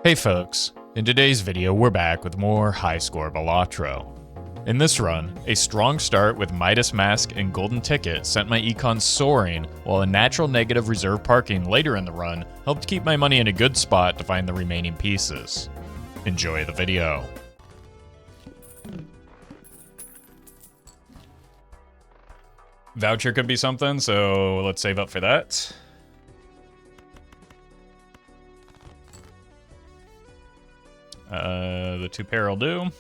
Hey folks, in today's video we're back with more high score Balatro. In this run, a strong start with Midas Mask and Golden Ticket sent my econ soaring, while a natural negative reserve parking later in the run helped keep my money in a good spot to find the remaining pieces. Enjoy the video. Voucher could be something, so let's save up for that. The 2 pair will do.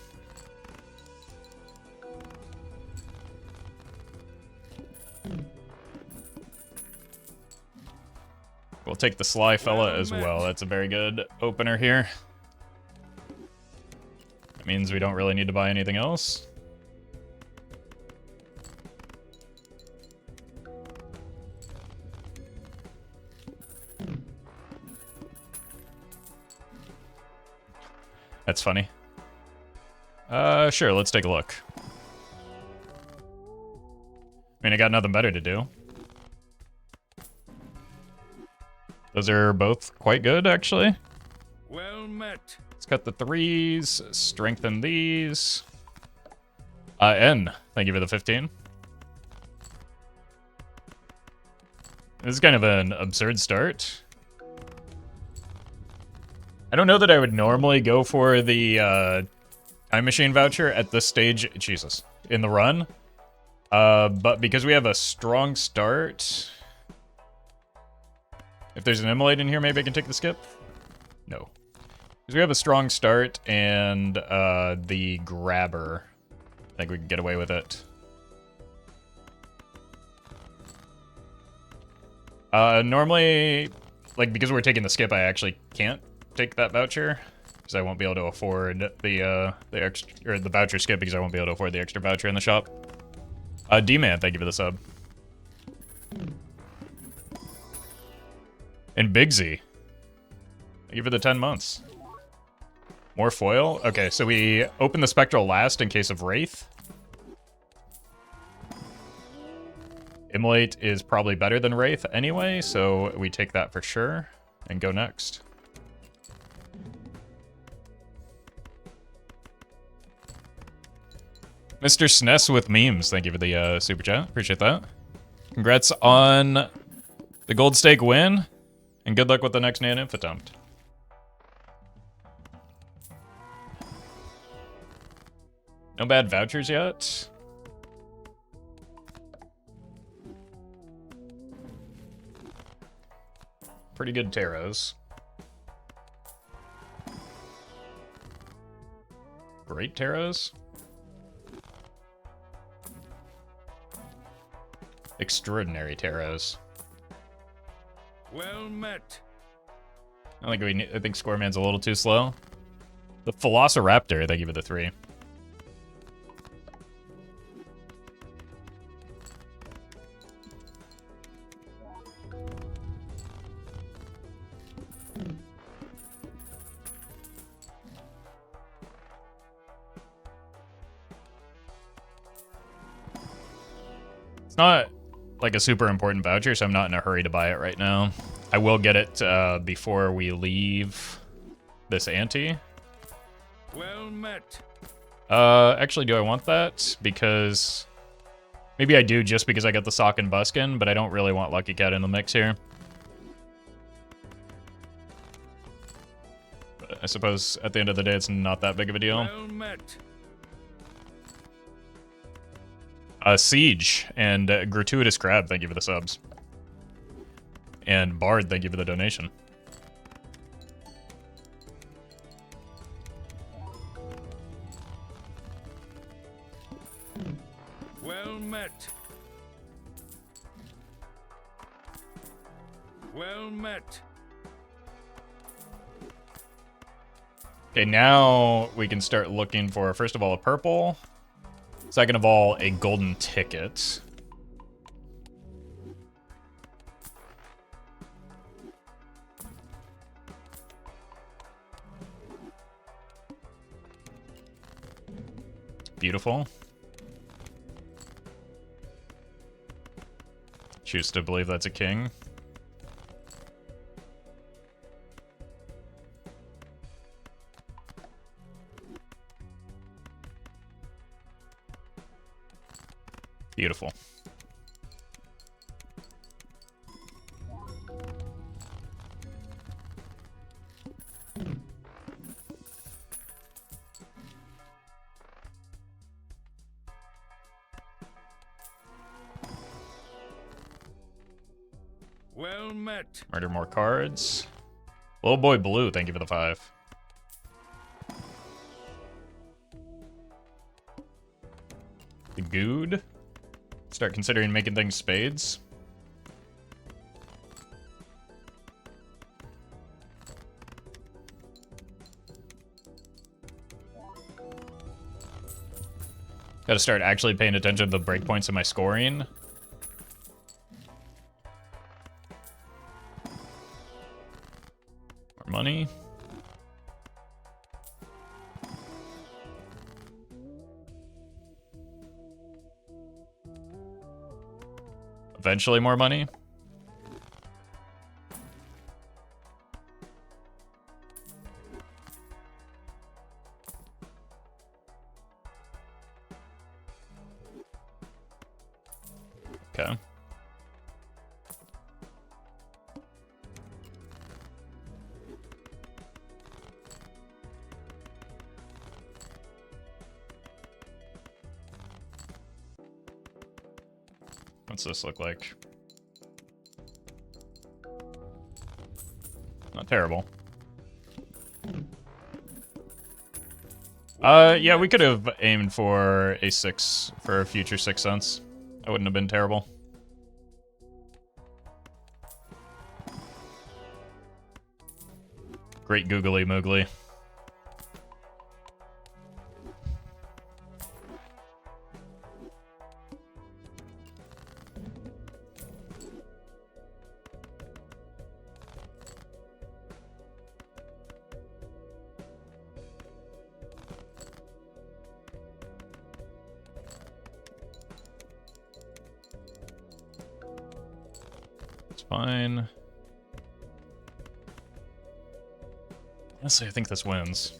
We'll take the Sly Fella as well. That's a very good opener here. That means we don't really need to buy anything else. That's funny. Sure, let's take a look. I mean, I got nothing better to do. Those are both quite good, actually. Well met. Let's cut the 3s, strengthen these. N, thank you for the 15. This is kind of an absurd start. I don't know that I would normally go for the time machine voucher at this stage, Jesus, in the run. But because we have a strong start, if there's an immolate in here, maybe I can take the skip? No. Because we have a strong start and the grabber, I think we can get away with it. Normally, like, because we're taking the skip, I actually can't take that voucher because I won't be able to afford the extra, or the voucher skip, because I won't be able to afford the extra voucher in the shop. D-Man, thank you for the sub. And Big Z, thank you for the 10 months. More foil? Okay, so we open the Spectral last in case of Wraith. Immolate is probably better than Wraith anyway, so we take that for sure and go next. Mr. SNES with memes, thank you for the super chat. Appreciate that. Congrats on the gold stake win, and good luck with the next naneinf attempt. No bad vouchers yet. Pretty good taros. Great taros. Extraordinary taros. Well met. I think Scoreman's a little too slow. The Velociraptor, thank you for the 3. It's not like a super important voucher, so I'm not in a hurry to buy it right now. I will get it before we leave this ante. Well met. Actually, do I want that? Because maybe I do, just because I got the Sock and Buskin, but I don't really want Lucky Cat in the mix here. But I suppose at the end of the day, it's not that big of a deal. Well met. Siege and Gratuitous Crab, thank you for the subs. And Bard, thank you for the donation. Well met. Well met. Okay, now we can start looking for, first of all, a purple. Second of all, a golden ticket. Beautiful. Choose to believe that's a king. Beautiful. Well met. Murder more cards. Little boy blue, thank you for the 5. The good. Start considering making things spades. Gotta start actually paying attention to the breakpoints in my scoring. More money. Eventually more money. Okay. What's this look like? Not terrible. Yeah, we could have aimed for a 6 for a future 6 cents. That wouldn't have been terrible. Great googly moogly. It's fine. Honestly, I think this wins.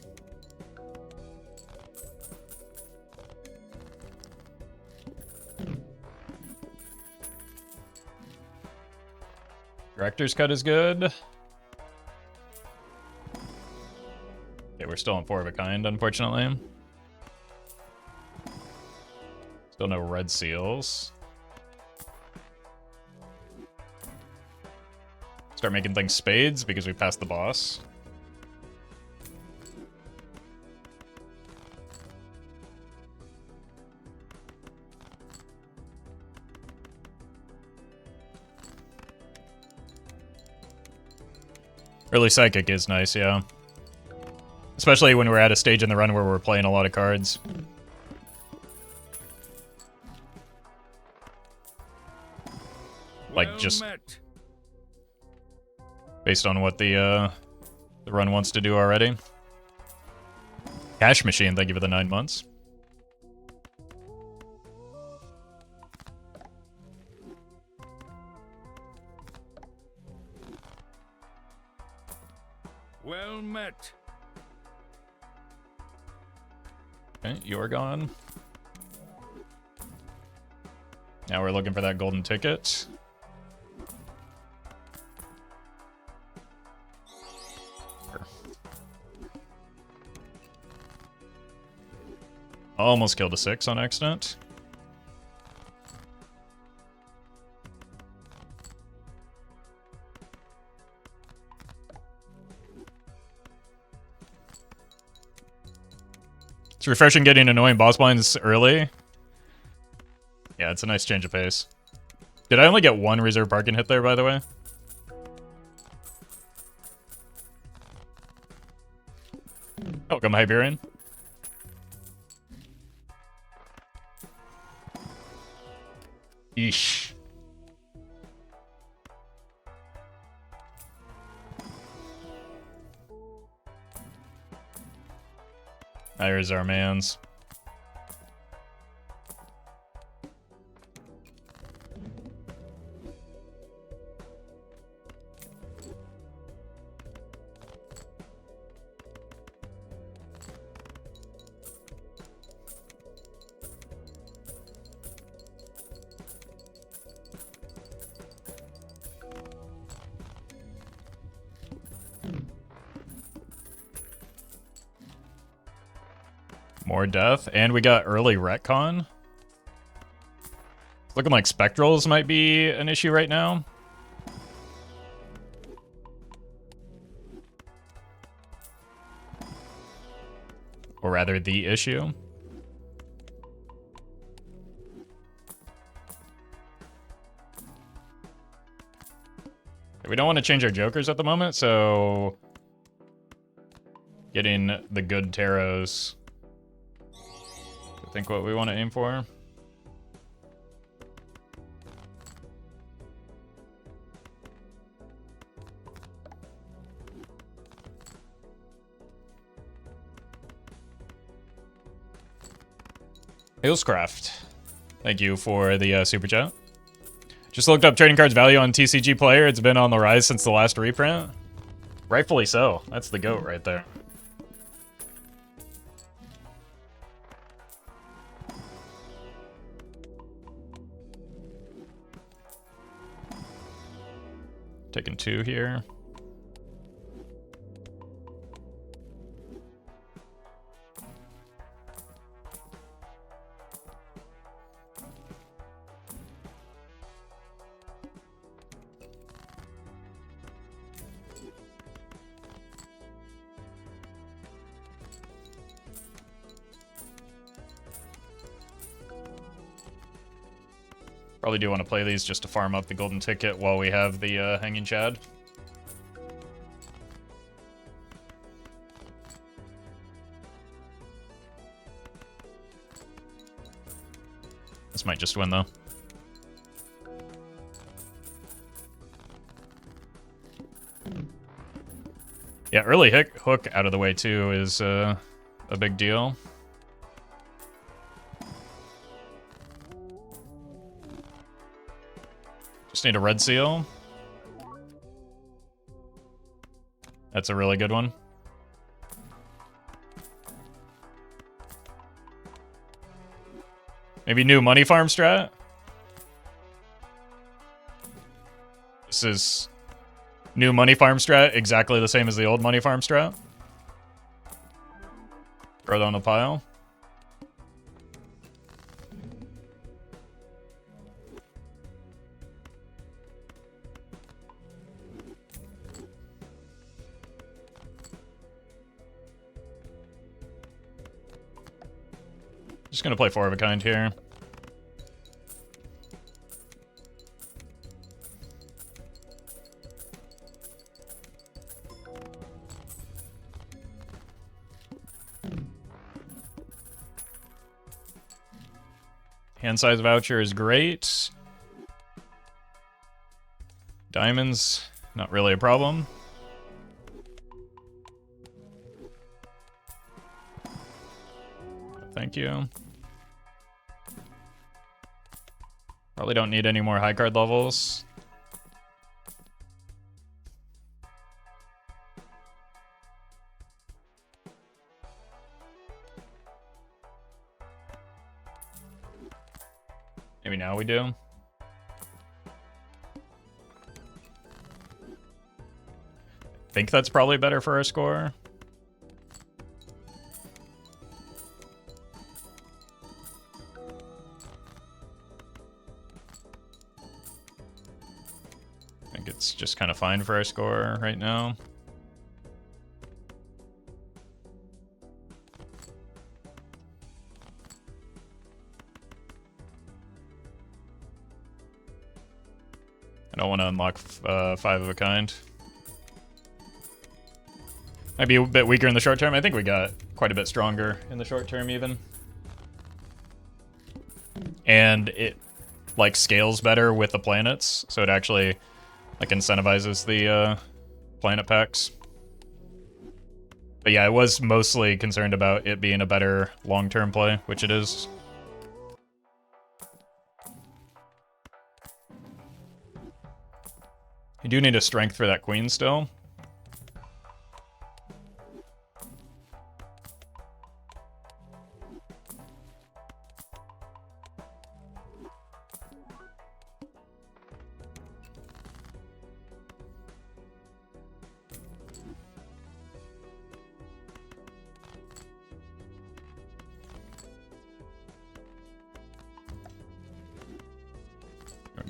Director's cut is good. Okay, we're still on 4 of a kind, unfortunately. Still no red seals. Start making things spades because we passed the boss. Early Psychic is nice, yeah. Especially when we're at a stage in the run where we're playing a lot of cards. Like, just based on what the run wants to do already. Cash Machine, thank you for the 9 months. Well met. Okay, you're gone. Now we're looking for that golden ticket. Almost killed a 6 on accident. It's refreshing getting annoying boss blinds early. Yeah, it's a nice change of pace. Did I only get 1 reserve parking hit there, by the way? Welcome, Hyperion. Eesh. There's our mans. More death, and we got early retcon. Looking like spectrals might be an issue right now. Or rather, the issue. We don't want to change our jokers at the moment, so getting the good tarots, I think what we want to aim for. Hailscraft, thank you for the super chat. Just looked up trading cards value on TCG Player. It's been on the rise since the last reprint. Rightfully so. That's the GOAT right there. Taking 2 here. Probably do want to play these just to farm up the golden ticket while we have the hanging chad. This might just win though. Yeah, early hook out of the way too is a big deal. Just need a red seal. That's a really good one. Maybe new money farm strat. This is new money farm strat, exactly the same as the old money farm strat. Throw it on the pile. Just gonna play 4 of a kind here. Hand size voucher is great. Diamonds, not really a problem. Thank you. Probably don't need any more high card levels. Maybe now we do. I think that's probably better for our score. I think it's just kind of fine for our score right now. I don't want to unlock 5 of a kind. Might be a bit weaker in the short term. I think we got quite a bit stronger in the short term even. And it like scales better with the planets, so it actually like incentivizes the planet packs. But yeah, I was mostly concerned about it being a better long-term play, which it is. You do need a strength for that queen still.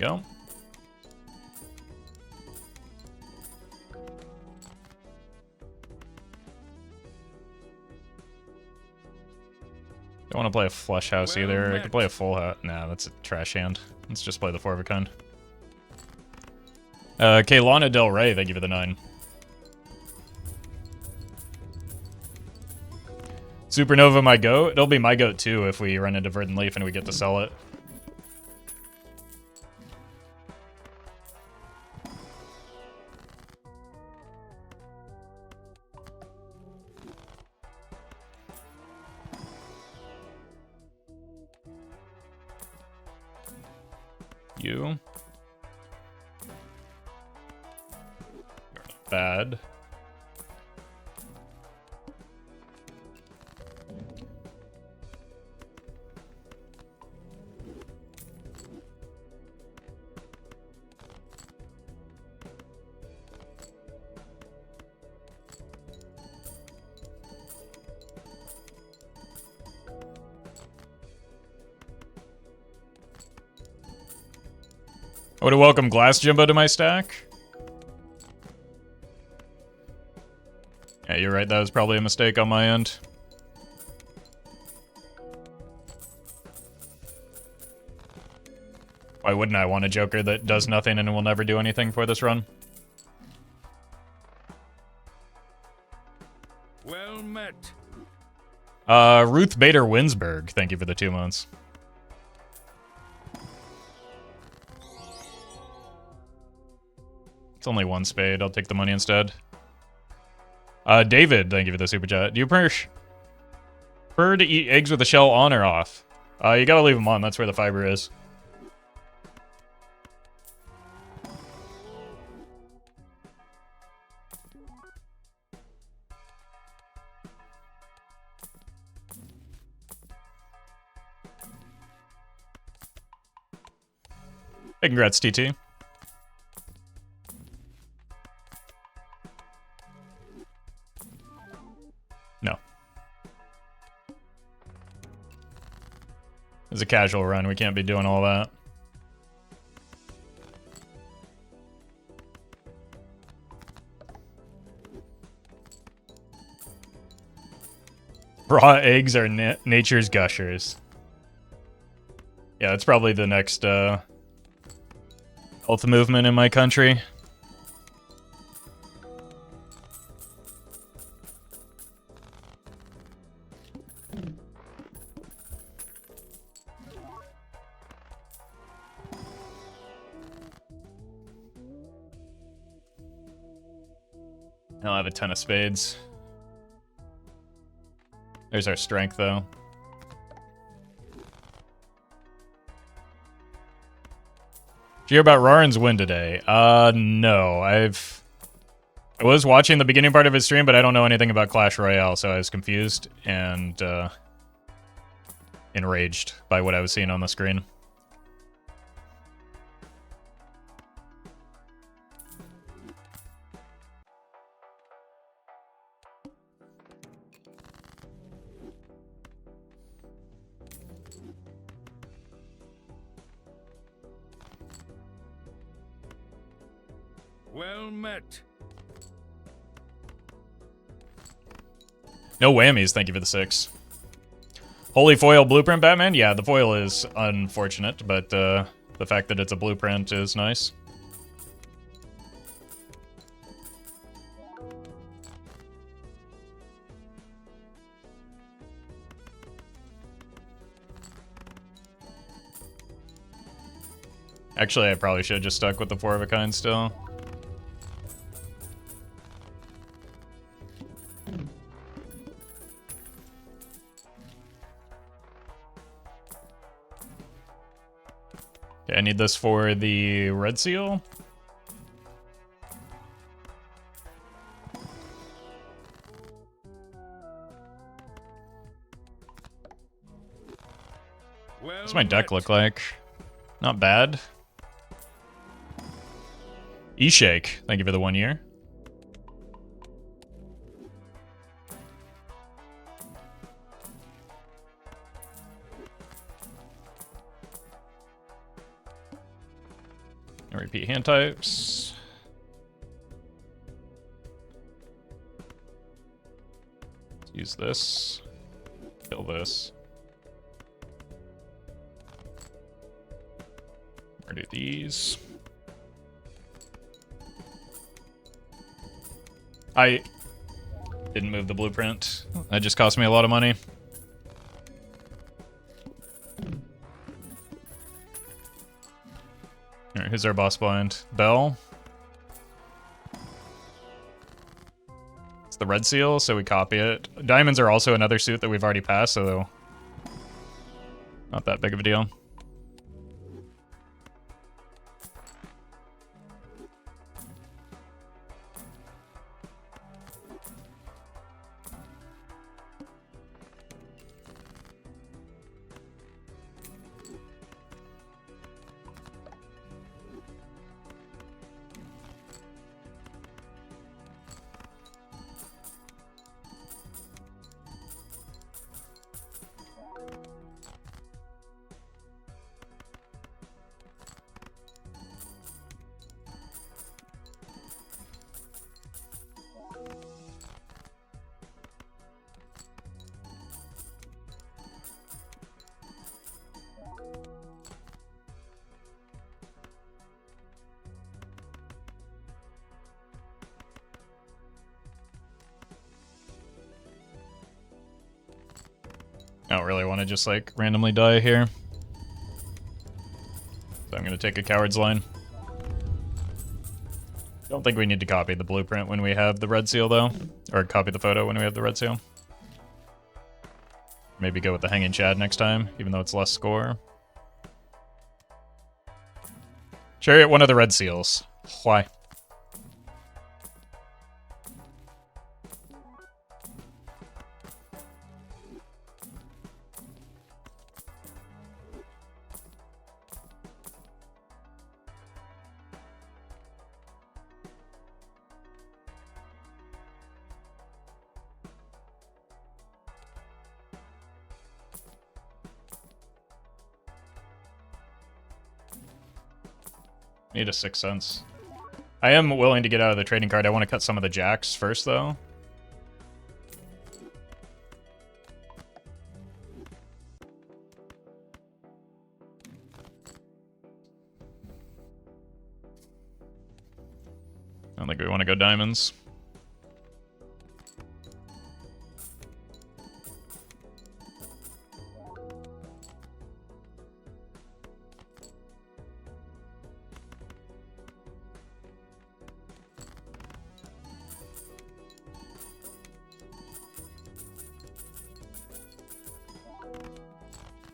go. Don't want to play a flush house Well either. I met. could play a full house. Nah, that's a trash hand. Let's just play the 4 of a kind. Okay, Lana Del Rey, thank you for the 9. Supernova my goat? It'll be my goat too if we run into Verdant Leaf and we get to sell it. You. Bad. I would have welcomed Glass Jimbo to my stack. Yeah, you're right. That was probably a mistake on my end. Why wouldn't I want a Joker that does nothing and will never do anything for this run? Well met. Ruth Bader Winsberg, thank you for the 2 months. It's only 1 spade. I'll take the money instead. David, thank you for the super chat. Do you prefer to eat eggs with the shell on or off? You gotta leave them on. That's where the fiber is. Hey, congrats, TT. No. It's a casual run. We can't be doing all that. Raw eggs are nature's gushers. Yeah, it's probably the next health movement in my country. I'll have a 10 of spades. There's our strength, though. Did you hear about Rarin's win today? No. I was watching the beginning part of his stream, but I don't know anything about Clash Royale, so I was confused and enraged by what I was seeing on the screen. Well met. No whammies, thank you for the 6. Holy foil blueprint Batman? Yeah, the foil is unfortunate, but the fact that it's a blueprint is nice. Actually, I probably should have just stuck with the 4 of a kind still. Okay, I need this for the red seal. Well What's my deck met. look like? Not bad. E-Shake, thank you for the 1 year. And repeat hand types. Let's use this. Kill this. Or do these. I didn't move the blueprint. That just cost me a lot of money. Alright, who's our boss blind? Bell. It's the red seal, so we copy it. Diamonds are also another suit that we've already passed, so not that big of a deal. I don't really want to just like randomly die here. So I'm going to take a coward's line. Don't think we need to copy the blueprint when we have the red seal though. Or copy the photo when we have the red seal. Maybe go with the hanging Chad next time, even though it's less score. Chariot, one of the red seals. Why? Need a 6th sense. I am willing to get out of the trading card. I want to cut some of the jacks first, though. I don't think we want to go diamonds.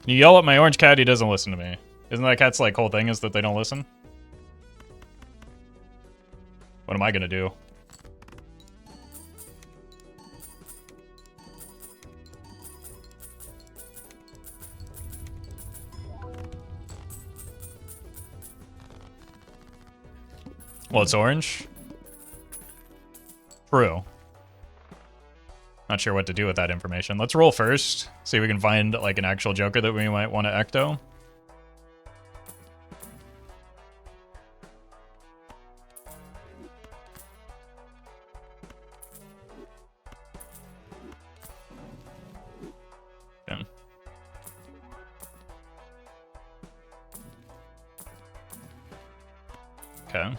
You yell at my orange cat, he doesn't listen to me. Isn't that cat's like whole thing is that they don't listen? What am I gonna do? Well, it's orange. True. Not sure what to do with that information. Let's roll first. See if we can find like an actual Joker that we might want to ecto. Okay. Okay.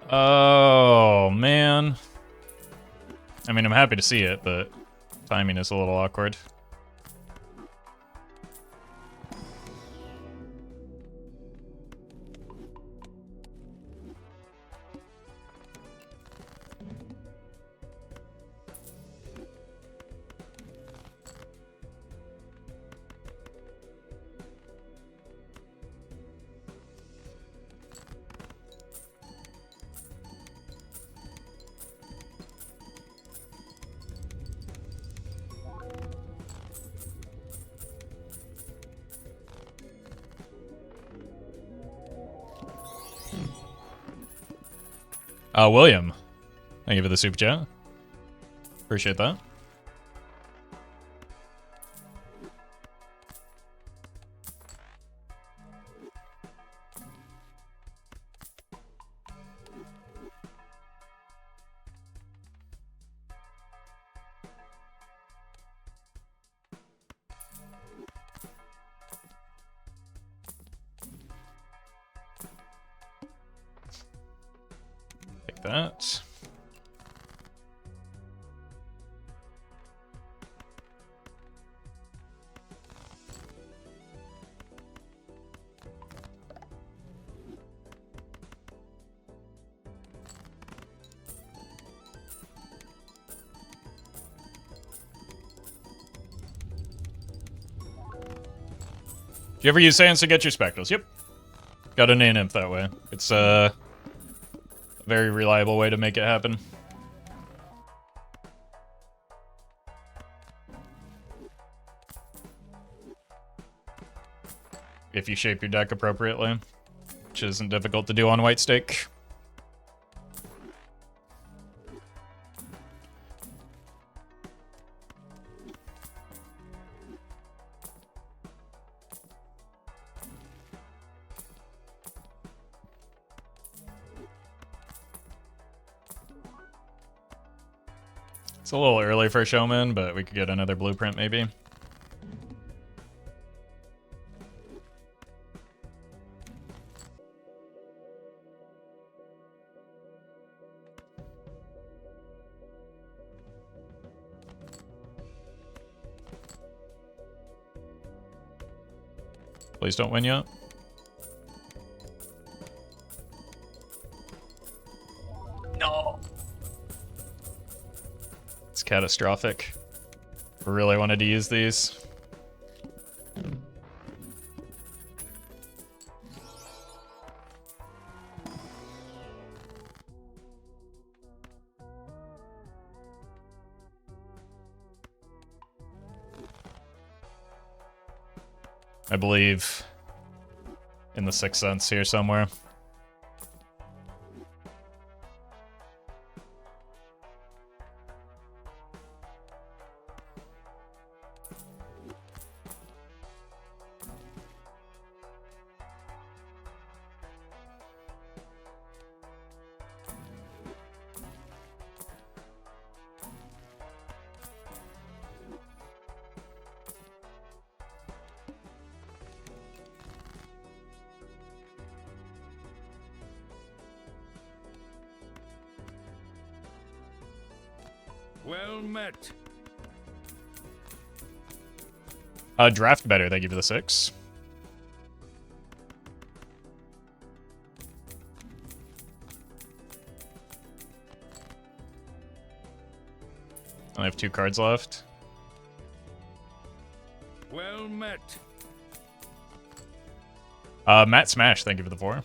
Oh, man. I mean, I'm happy to see it, but timing is a little awkward. William, thank you for the super chat. Appreciate that. Take that. Do you ever use sands to get your spectrals? Yep. Got a naneinf that way. It's a very reliable way to make it happen. If you shape your deck appropriately, which isn't difficult to do on white stake. It's a little early for Showman, but we could get another blueprint maybe. Please don't win yet. No. It's catastrophic. We really wanted to use these. I believe in the Sixth Sense here somewhere. Well met. Draft better, thank you for the 6. I have 2 cards left. Well met. Matt Smash, thank you for the 4.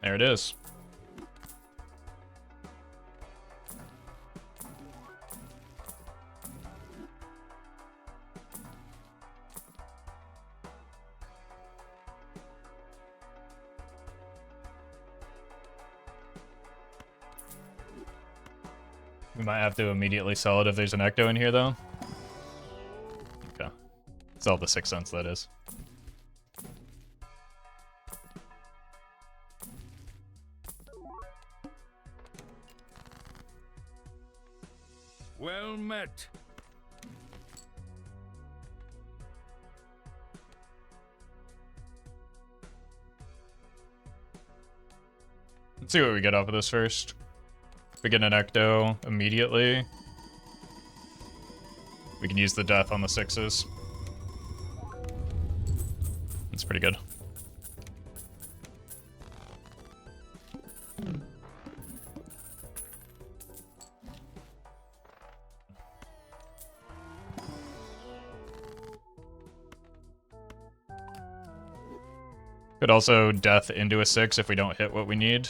There it is. We might have to immediately sell it if there's an Ecto in here, though. Okay. Sell the 6 cents, that is. Well met. Let's see what we get off of this first. If we get an Ecto immediately, we can use the death on the 6s. That's pretty good. Could also death into a 6 if we don't hit what we need.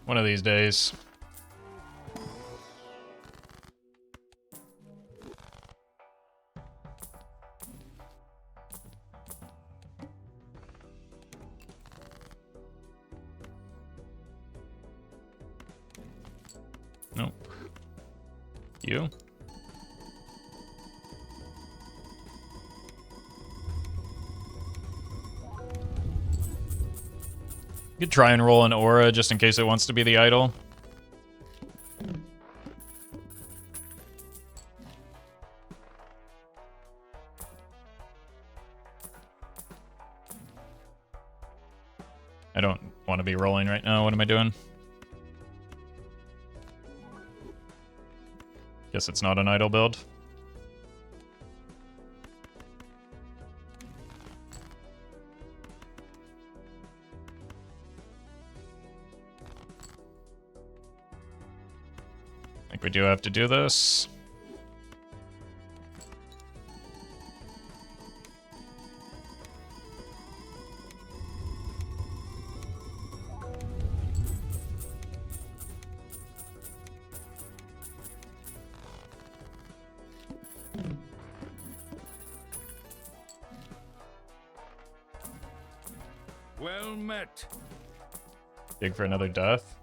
One of these days. Nope. You? You could try and roll an aura just in case it wants to be the idol. I don't want to be rolling right now. What am I doing? Guess it's not an idol build. I think we do have to do this. Well met. Dig for another death.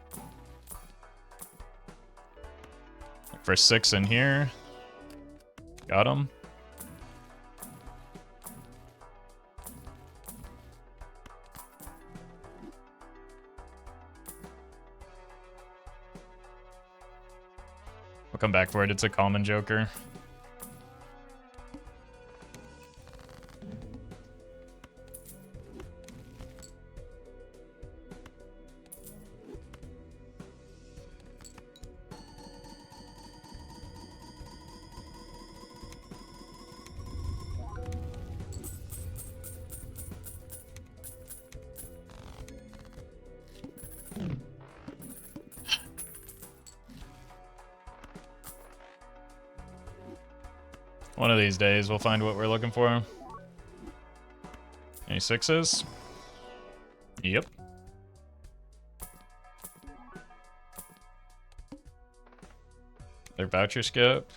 For 6 in here. Got him. We'll come back for it. It's a common joker. One of these days, we'll find what we're looking for. Any 6s? Yep. Their voucher skip.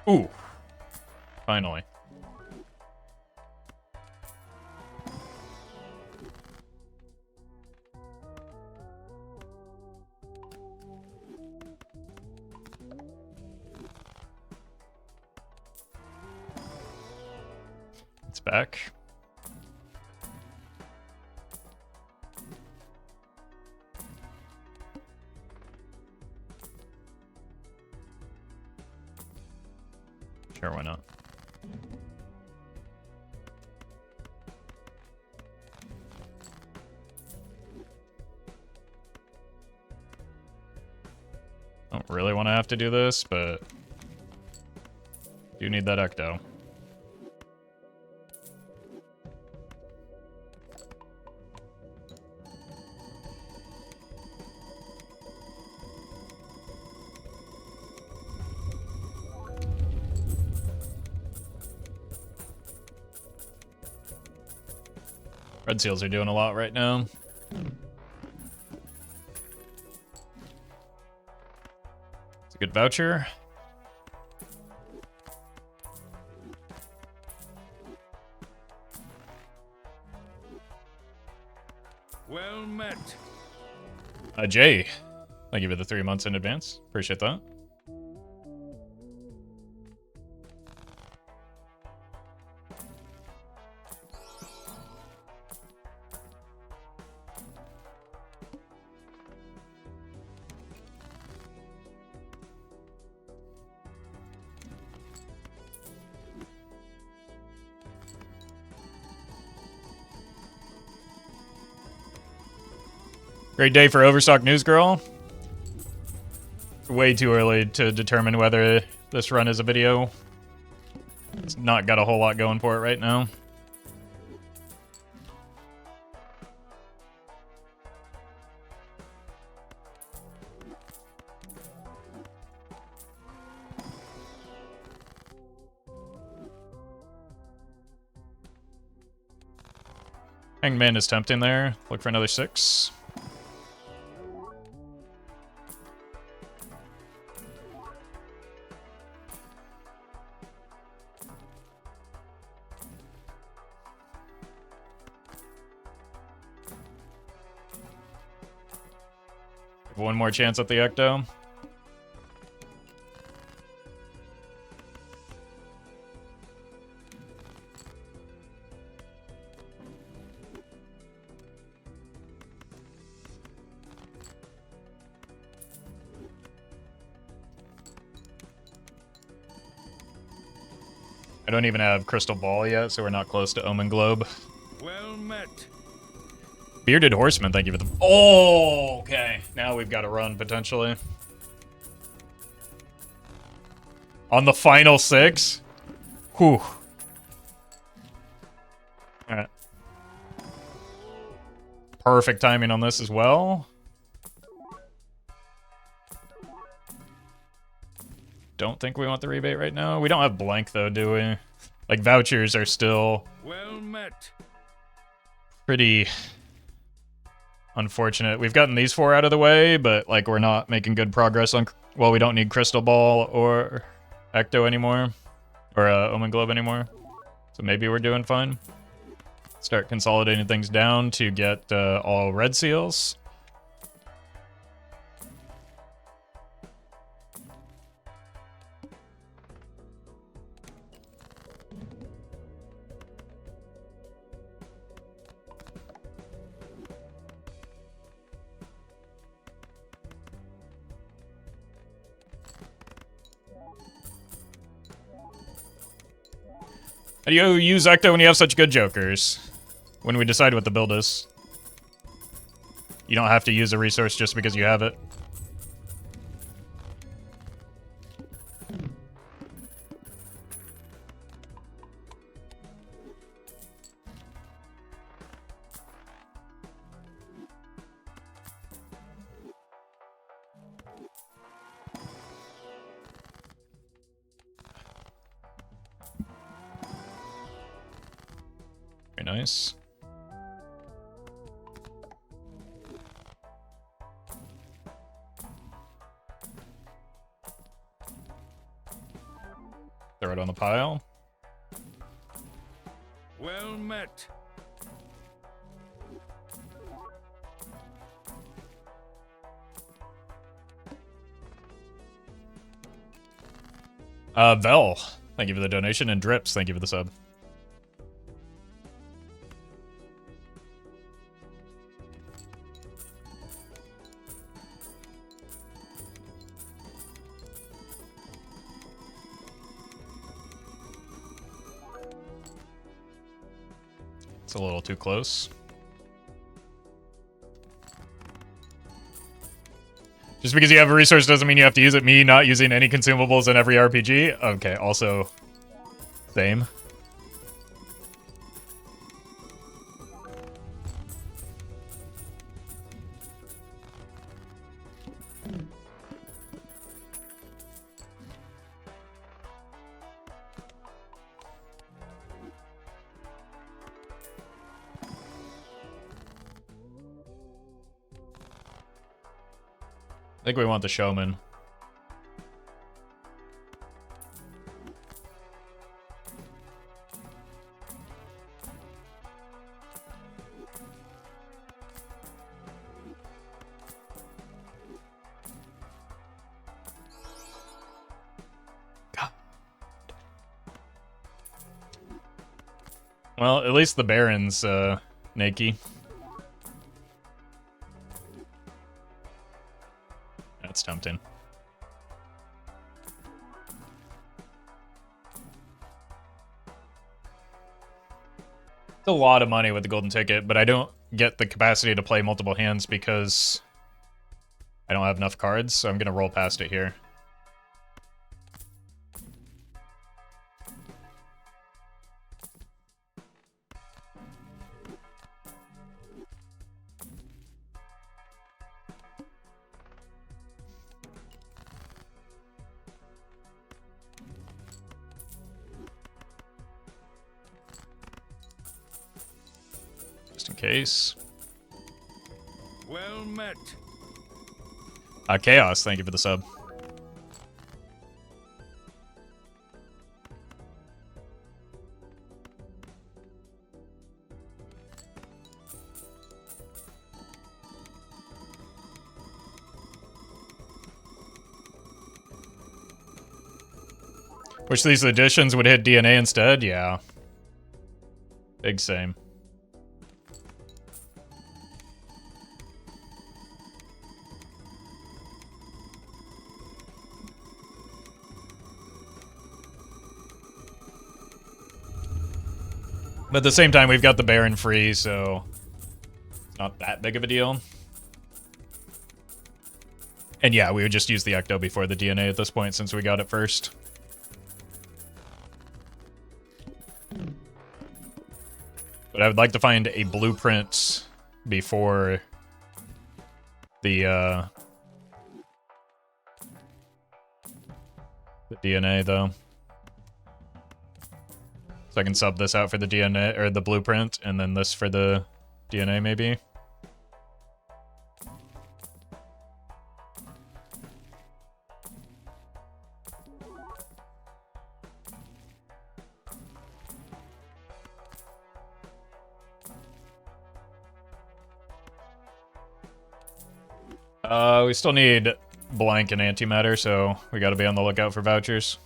Ooh. Finally. It's back. Sure, why not? Don't really want to have to do this, but do need that ecto. Red seals are doing a lot right now. voucher. Well met. Jay, thank you for the 3 months in advance. Appreciate that. Great day for Overstock News Girl. Way too early to determine whether this run is a video. It's not got a whole lot going for it right now. Hangman is tempting there. Look for another 6. One more chance at the ecto. I don't even have Crystal Ball yet, so we're not close to Omen Globe. Well met. Bearded Horseman, thank you for the... Oh, okay. Now we've got to run, potentially. On the final 6? Whew. Alright. Perfect timing on this as well. Don't think we want the rebate right now. We don't have blank, though, do we? Like, vouchers are still... Well met. Pretty... unfortunate. We've gotten these 4 out of the way, but like we're not making good progress on... Well, we don't need Crystal Ball or Ecto anymore. Or Omen Globe anymore. So maybe we're doing fine. Start consolidating things down to get all red seals. How do you use Ecto when you have such good jokers? When we decide what the build is. You don't have to use a resource just because you have it. Very nice. Throw it on the pile. Well met. Vel, thank you for the donation, and Drips, thank you for the sub. It's a little too close. Just because you have a resource doesn't mean you have to use it. Me not using any consumables in every RPG? Okay, also... same. I think we want the Showman. Well, at least the Baron's naked. That's tempting. It's a lot of money with the golden ticket, but I don't get the capacity to play multiple hands because I don't have enough cards, so I'm gonna roll past it here. Just in case. Well met. Chaos, thank you for the sub. Wish these additions would hit DNA instead? Yeah. Big same. But at the same time, we've got the Baron free, so it's not that big of a deal. And yeah, we would just use the Ecto before the DNA at this point since we got it first. But I would like to find a blueprint before the DNA, though. So I can sub this out for the DNA, or the blueprint, and then this for the DNA, maybe. We still need blank and antimatter, so we gotta be on the lookout for vouchers.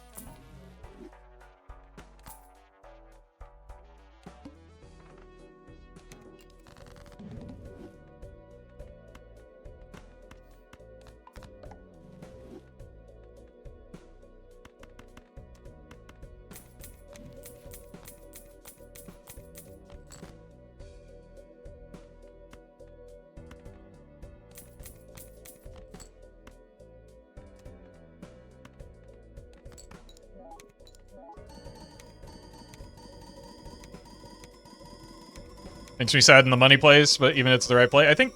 Makes me sad in the money plays, but even it's the right play. I think,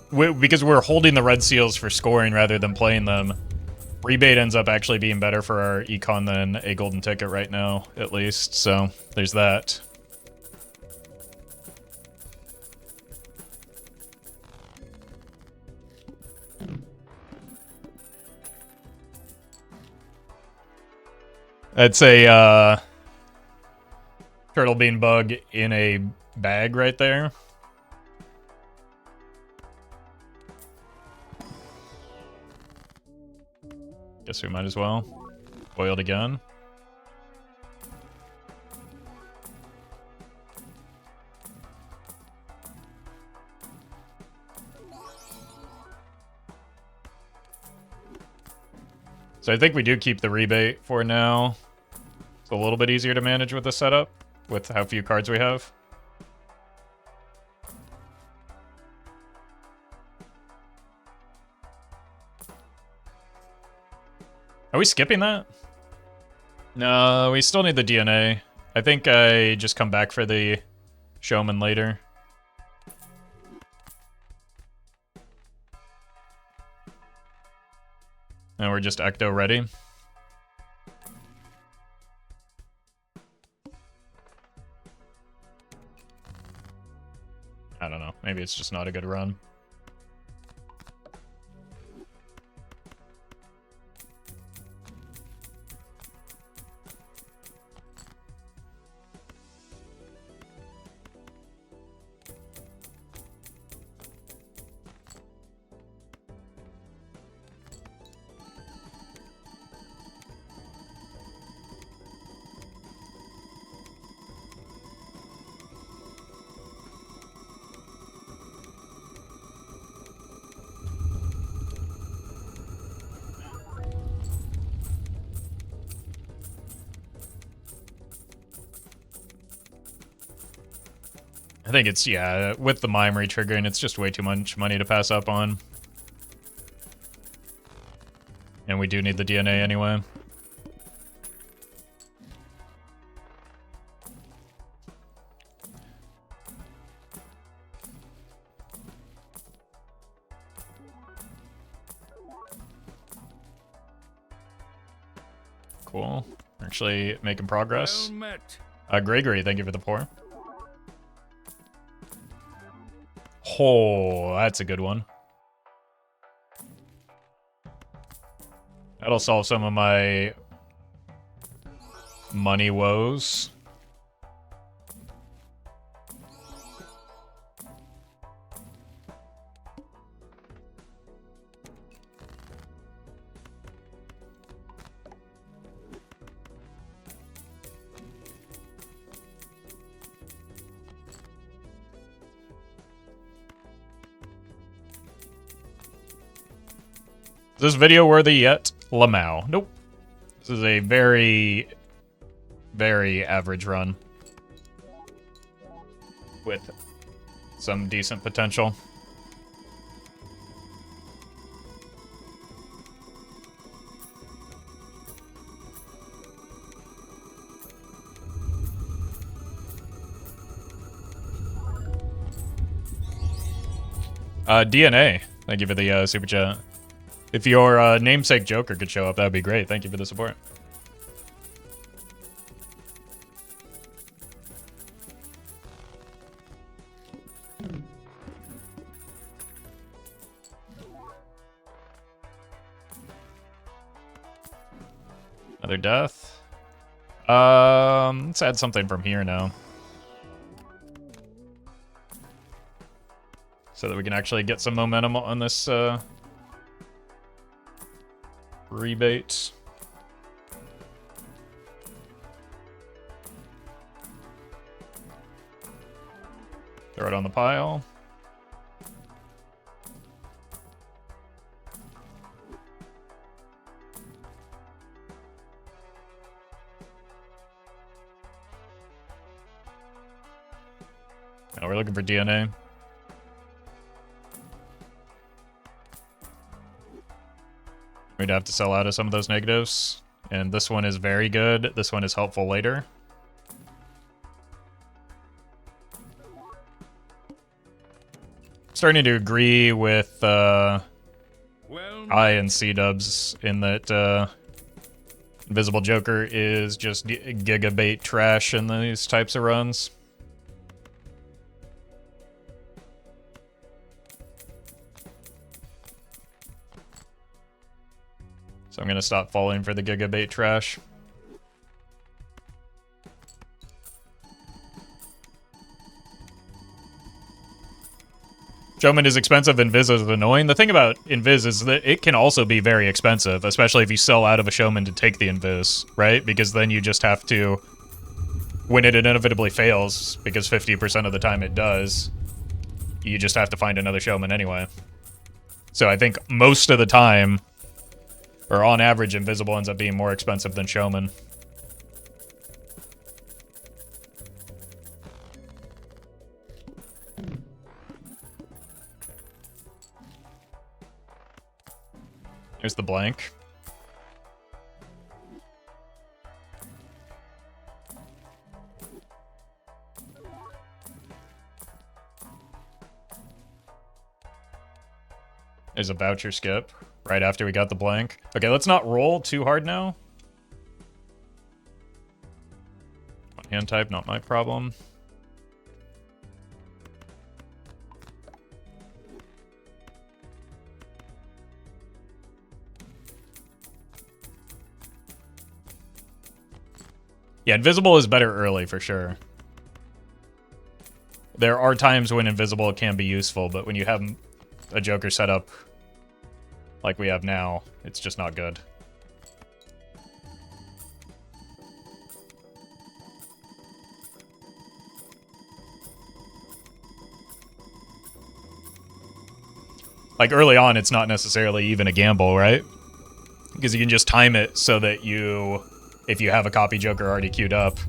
because we're holding the red seals for scoring rather than playing them, rebate ends up actually being better for our econ than a golden ticket right now, at least. So there's that. That's a, turtle bean bug in a bag right there. Guess we might as well. Boiled again. So I think we do keep the rebate for now. It's a little bit easier to manage with the setup, with how few cards we have. Are we skipping that? No, we still need the DNA. I think I just come back for the showman later. And we're just ecto ready. I don't know. Maybe it's just not a good run. I think it's, yeah, with the mime retriggering, it's just way too much money to pass up on. And we do need the DNA anyway. Cool. Actually making progress. Well met. Gregory, thank you for the pour. Oh, that's a good one. That'll solve some of my money woes. Is this video worthy yet? Lamau. Nope. This is a very, very average run. With some decent potential. DNA. Thank you for the super chat. If your namesake Joker could show up, that'd be great. Thank you for the support. Another death. Let's add something from here now. So that we can actually get some momentum on this rebate. Throw it on the pile. Now we're looking for DNA. We'd have to sell out of some of those negatives. And this one is very good. This one is helpful later. Starting to agree with I and C-dubs in that Invisible Joker is just gigabait trash in these types of runs. So I'm going to stop falling for the gigabait trash. Showman is expensive, Invis is annoying. The thing about Invis is that it can also be very expensive, especially if you sell out of a Showman to take the Invis, right? Because then you just have to, when it inevitably fails, because 50% of the time it does, you just have to find another Showman anyway. So I think most of the time, or on average, Invisible ends up being more expensive than Showman. Here's the blank. There's a voucher skip right after we got the blank. Okay, let's not roll too hard now. Hand type, not my problem. Yeah, Invisible is better early for sure. There are times when Invisible can be useful, but when you have a Joker set up like we have now, it's just not good. Like early on, it's not necessarily even a gamble, right? Because you can just time it so that you, if you have a copy Joker already queued up,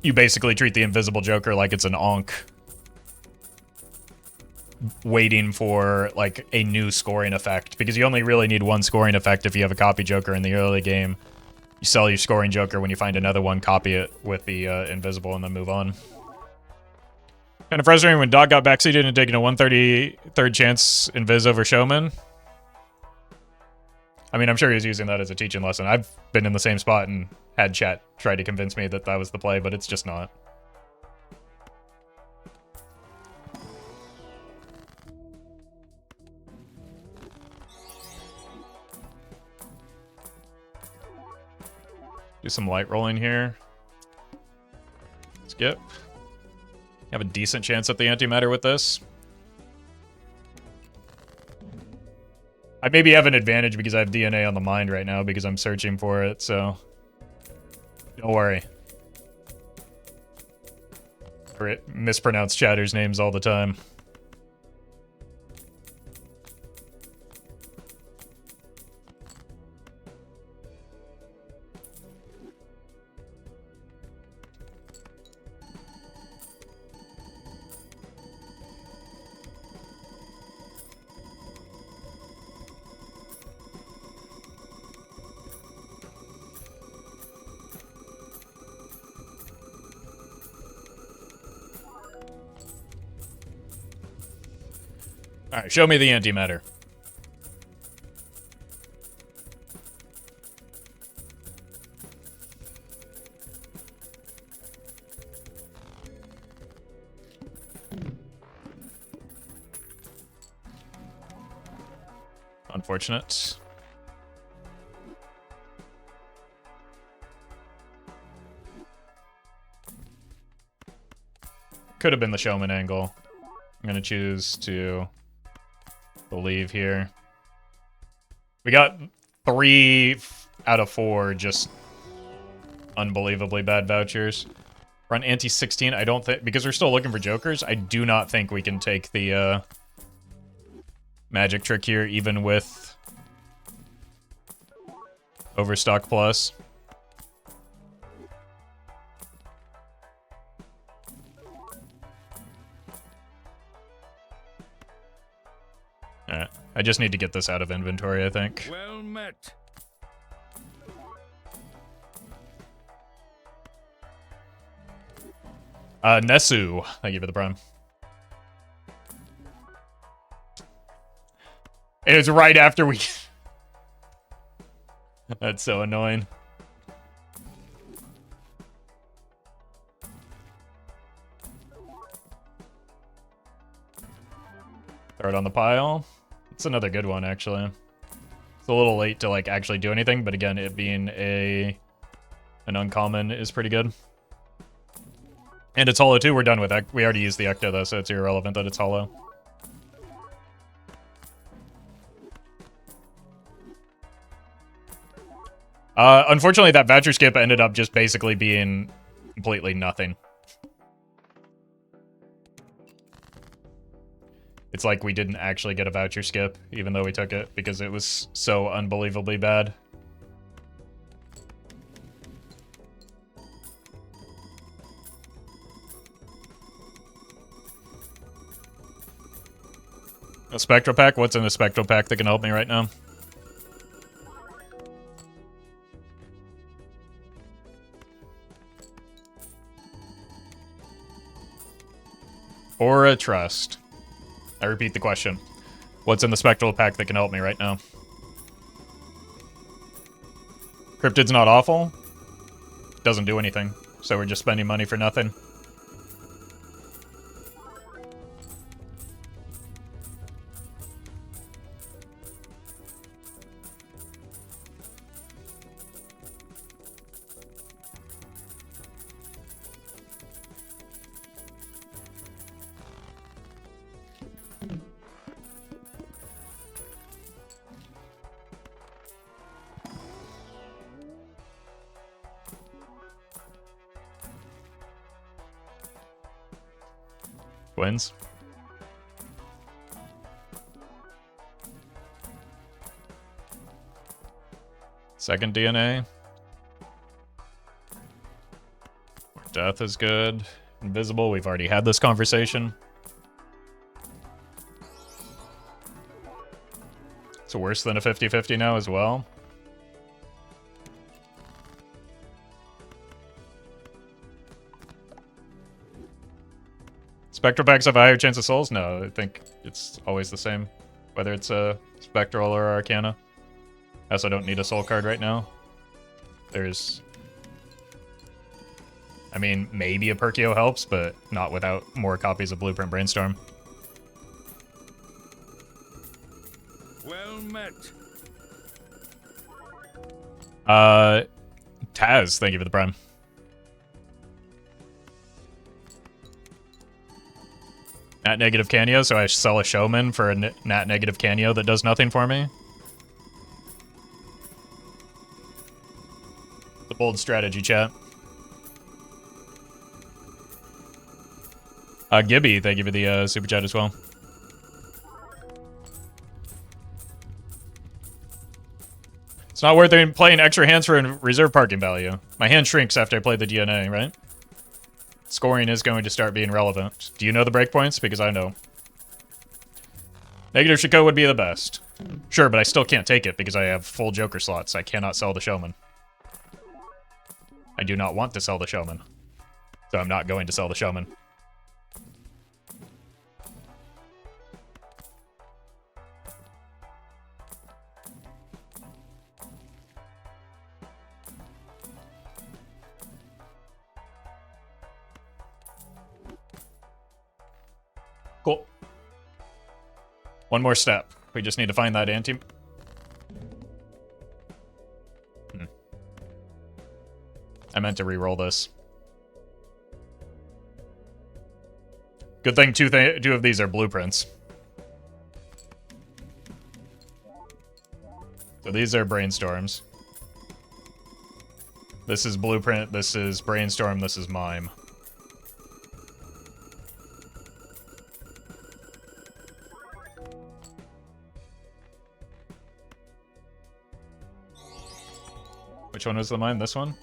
you basically treat the invisible Joker like it's an onk, waiting for like a new scoring effect, because you only really need one scoring effect if you have a copy Joker in the early game. You sell your scoring Joker when you find another one, copy it with the invisible, and then move on. Kind of frustrating when Dog got backseated and taking a 133rd chance invis over Showman. I mean, I'm sure he's using that as a teaching lesson. I've been in the same spot and had chat try to convince me that that was the play, but it's just not. Do some light rolling here. Skip. Have a decent chance at the antimatter with this. I maybe have an advantage because I have DNA on the mind right now because I'm searching for it, so don't worry. I mispronounce chatters' names all the time. Alright, show me the antimatter. Unfortunate. Could have been the Showman angle. I'm gonna choose to believe here. We got 3 out of 4 just unbelievably bad vouchers. Run ante 16. I don't think, because we're still looking for Jokers, I do not think we can take the magic trick here, even with Overstock Plus. Alright, I just need to get this out of inventory, I think. Well met. Nesu, thank you for the prime. It was right after we... That's so annoying. Throw it on the pile. It's another good one, actually. It's a little late to, like, actually do anything, but again, it being an uncommon is pretty good. And it's hollow, too. We're done with that. We already used the Ecto, though, so it's irrelevant that it's hollow. Unfortunately, that voucher skip ended up just basically being completely nothing. It's like we didn't actually get a voucher skip, even though we took it, because it was so unbelievably bad. A spectral pack? What's in the spectral pack that can help me right now? Or a trust. I repeat the question. What's in the spectral pack that can help me right now? Cryptid's not awful. Doesn't do anything. So we're just spending money for nothing. Wins. Second DNA. Death is good. Invisible, we've already had this conversation. It's worse than a 50-50 now as well. Spectral packs have a higher chance of souls? No, I think it's always the same. Whether it's a Spectral or Arcana. I also don't need a soul card right now. There's... I mean, maybe a Perkio helps, but not without more copies of Blueprint Brainstorm. Well met. Taz, thank you for the prime. Nat negative Canio, so I sell a Showman for a Nat negative Canio that does nothing for me. The bold strategy, chat. Gibby, thank you for the super chat as well. It's not worth it playing extra hands for a reserve parking value. My hand shrinks after I play the DNA, right? Scoring is going to start being relevant. Do you know the breakpoints? Because I know. Negative Shiko would be the best. Sure, but I still can't take it because I have full Joker slots. I cannot sell the Showman. I do not want to sell the Showman. So I'm not going to sell the Showman. Cool. One more step. We just need to find that ante. I meant to re-roll this. Good thing two of these are blueprints. So these are brainstorms. This is blueprint, this is brainstorm, this is mime. Which one was the mime? This one?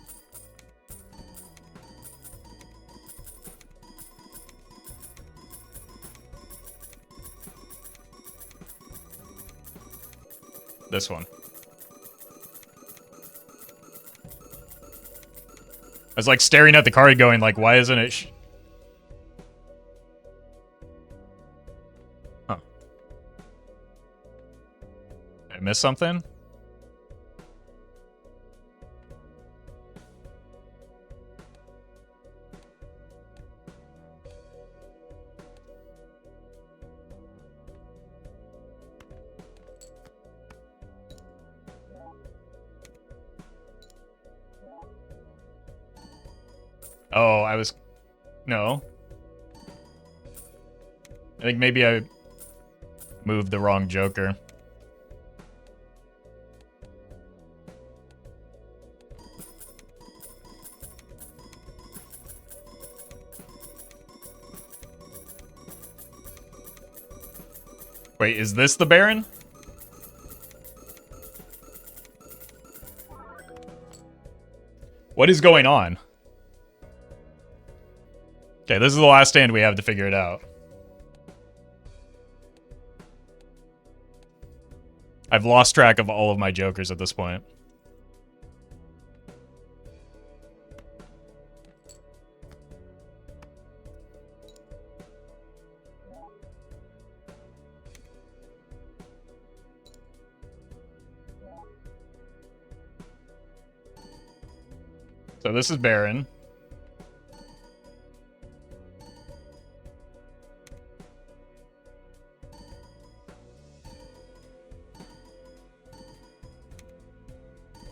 This one. I was like staring at the card going like, why isn't it huh. Did I miss something? Oh, I was... No. I think maybe I moved the wrong Joker. Wait, is this the Baron? What is going on? Okay, this is the last stand we have to figure it out. I've lost track of all of my Jokers at this point. So this is Baron.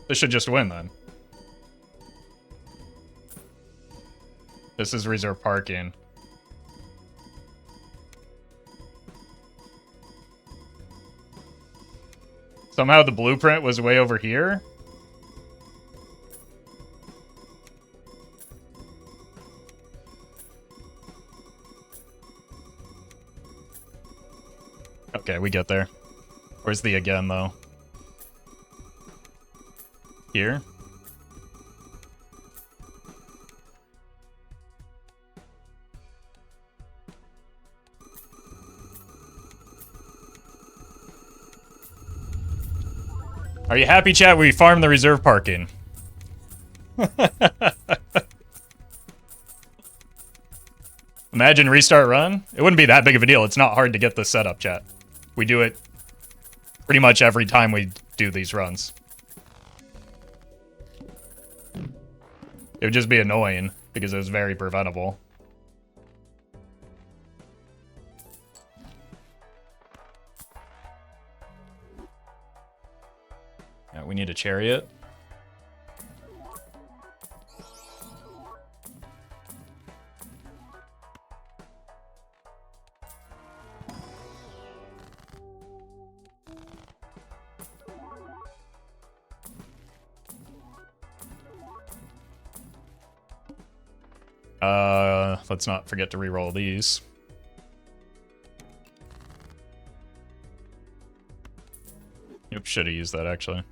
This should just win, then. This is reserve parking. Somehow the blueprint was way over here? Okay, we get there. Where's the again, though? Here? Are you happy, chat? We farmed the reserve parking. Imagine restart run. It wouldn't be that big of a deal. It's not hard to get this set up, chat. We do it pretty much every time we do these runs. It would just be annoying because it was very preventable. Yeah, we need a chariot. Let's not forget to re-roll these. Yep, should have used that actually.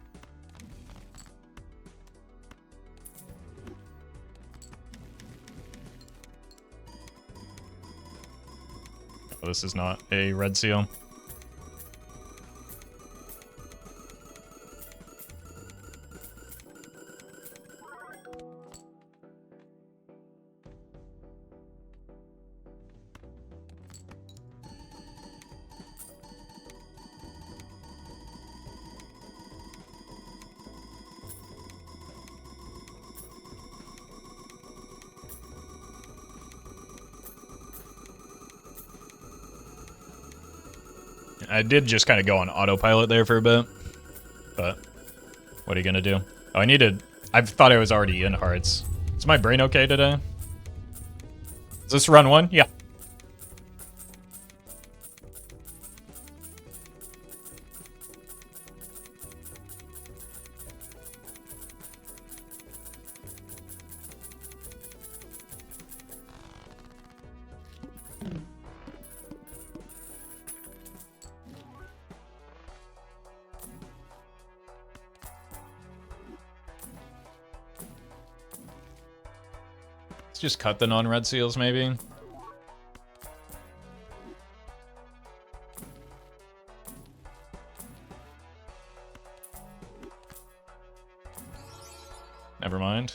Oh, this is not a red seal. I did just kind of go on autopilot there for a bit, but what are you gonna do? Oh, I thought I was already in hearts. Is my brain okay today? Is this run one? Yeah. Just cut the non-red seals, maybe. Never mind.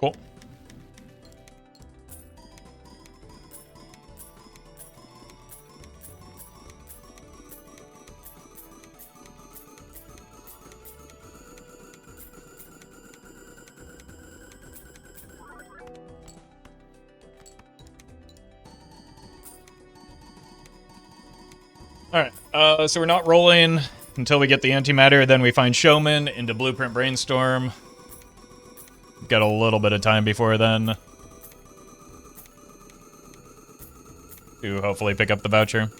Cool. Alright, so we're not rolling until we get the antimatter, then we find Showman into Blueprint Brainstorm. Got a little bit of time before then to hopefully pick up the voucher.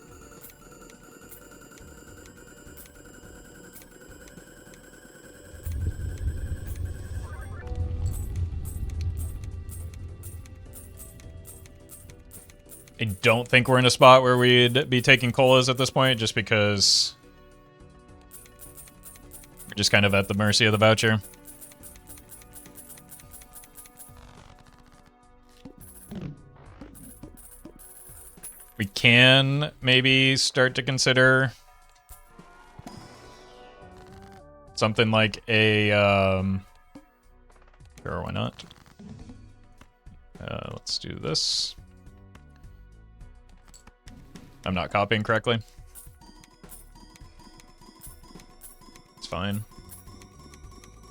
I don't think we're in a spot where we'd be taking colas at this point, just because we're just kind of at the mercy of the voucher. We can maybe start to consider something like a, sure, why not? Let's do this. I'm not copying correctly. It's fine.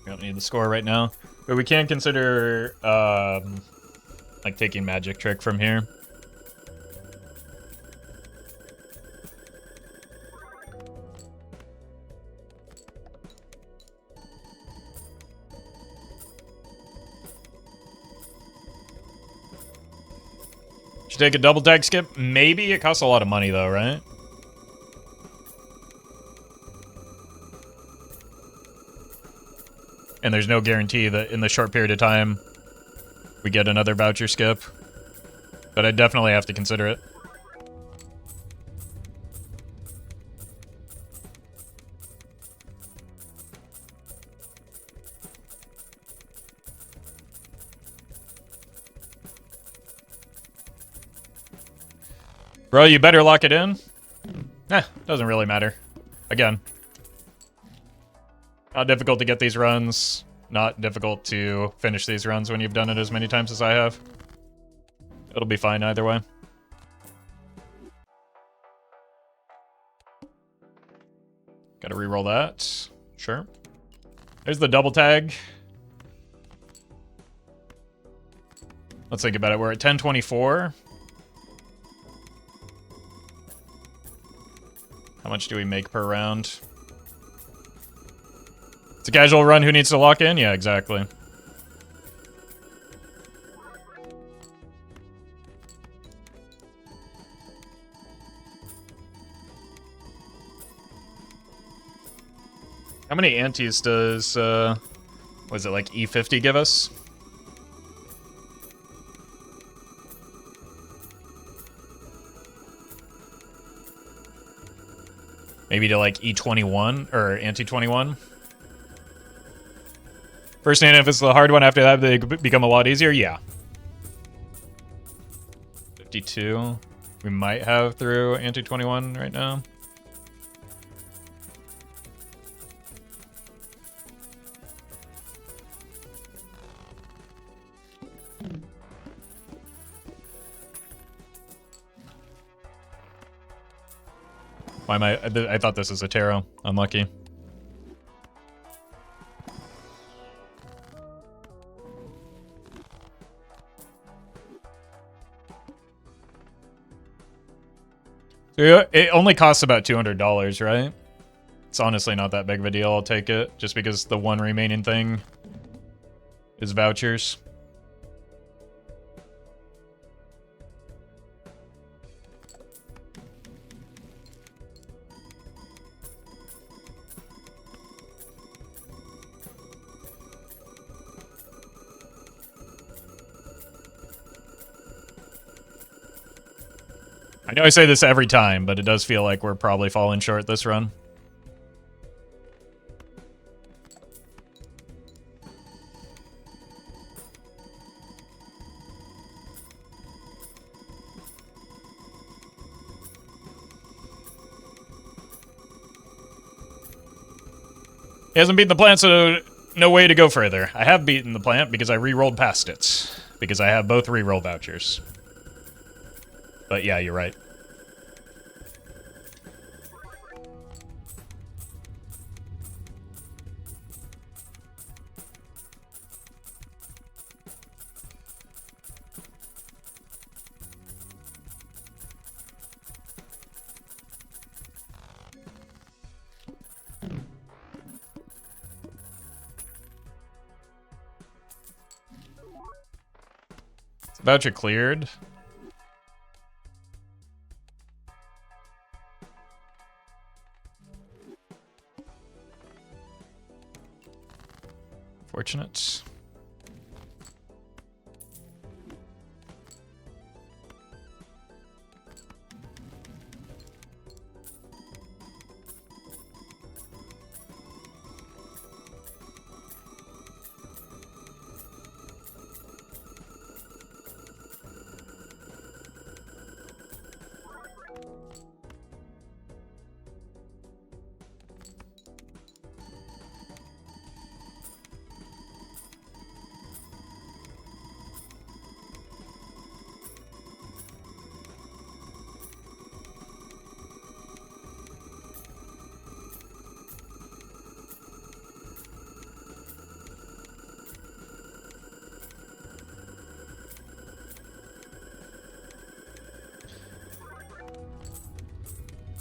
We don't need the score right now. But we can consider, like, taking Magic Trick from here. Take a double tag skip? Maybe. It costs a lot of money though, right? And there's no guarantee that in the short period of time we get another voucher skip. But I definitely have to consider it. Bro, you better lock it in. Doesn't really matter. Again, not difficult to get these runs. Not difficult to finish these runs when you've done it as many times as I have. It'll be fine either way. Gotta reroll that. Sure. There's the double tag. Let's think about it. We're at 1024. How much do we make per round? It's a casual run. Who needs to lock in? Yeah, exactly. How many antes does, was it like E50 give us? Maybe to like E21 or anti-21? First naneinf is the hard one. After that, they become a lot easier. Yeah. 52. We might have through anti-21 right now. Why am I thought this was a tarot. Unlucky. It only costs about $200, right? It's honestly not that big of a deal. I'll take it, just because the one remaining thing is vouchers. I know I say this every time, but it does feel like we're probably falling short this run. He hasn't beaten the plant, so no way to go further. I have beaten the plant because I re-rolled past it. Because I have both re-roll vouchers. But yeah, you're right. Voucher cleared. Fortunate.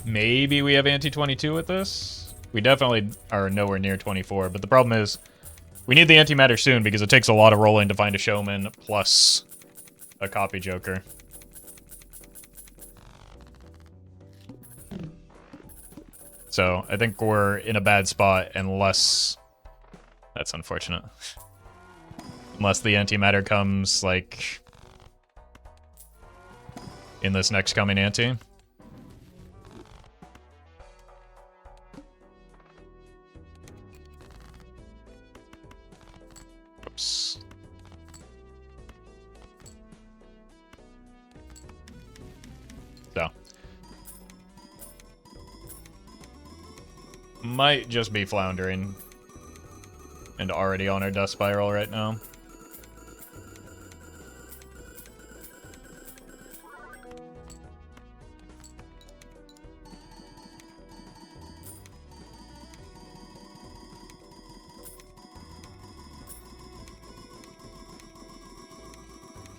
Maybe we have anti-22 with this? We definitely are nowhere near 24, but the problem is we need the antimatter soon because it takes a lot of rolling to find a showman plus a copy joker. So I think we're in a bad spot unless... That's unfortunate. Unless the antimatter comes, like, in this next coming anti. Oops. So. Might just be floundering. And already on our dust spiral right now.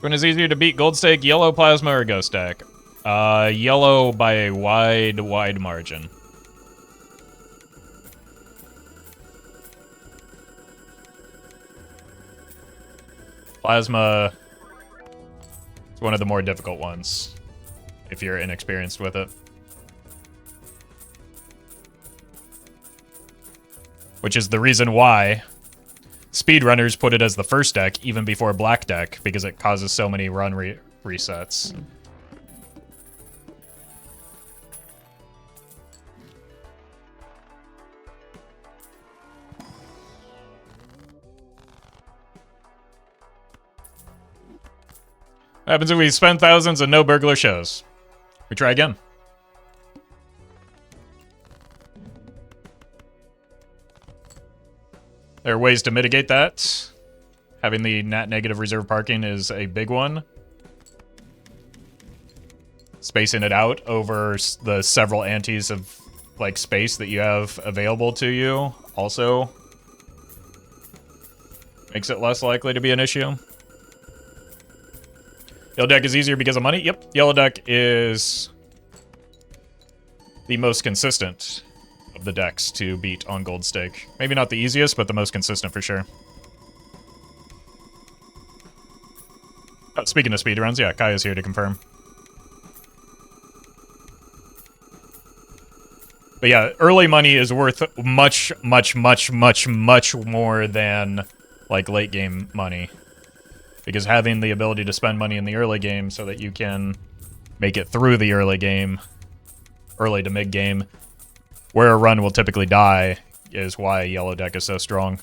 When is easier to beat, gold stake, yellow plasma, or ghost stack? Yellow by a wide margin. Plasma is one of the more difficult ones if you're inexperienced with it. Which is the reason why speedrunners put it as the first deck even before black deck, because it causes so many run resets. What happens if we spend thousands and no burglar shows? We try again. There are ways to mitigate that. Having the net negative reserve parking is a big one. Spacing it out over the several antes of like space that you have available to you also makes it less likely to be an issue. Yellow deck is easier because of money? Yep. Yellow deck is the most consistent of the decks to beat on gold stake. Maybe not the easiest, but the most consistent for sure. Oh, speaking of speedruns, yeah, Kaya's here to confirm. But yeah, early money is worth much more than like late game money. Because having the ability to spend money in the early game so that you can make it through the early game, early to mid game, where a run will typically die, is why yellow deck is so strong.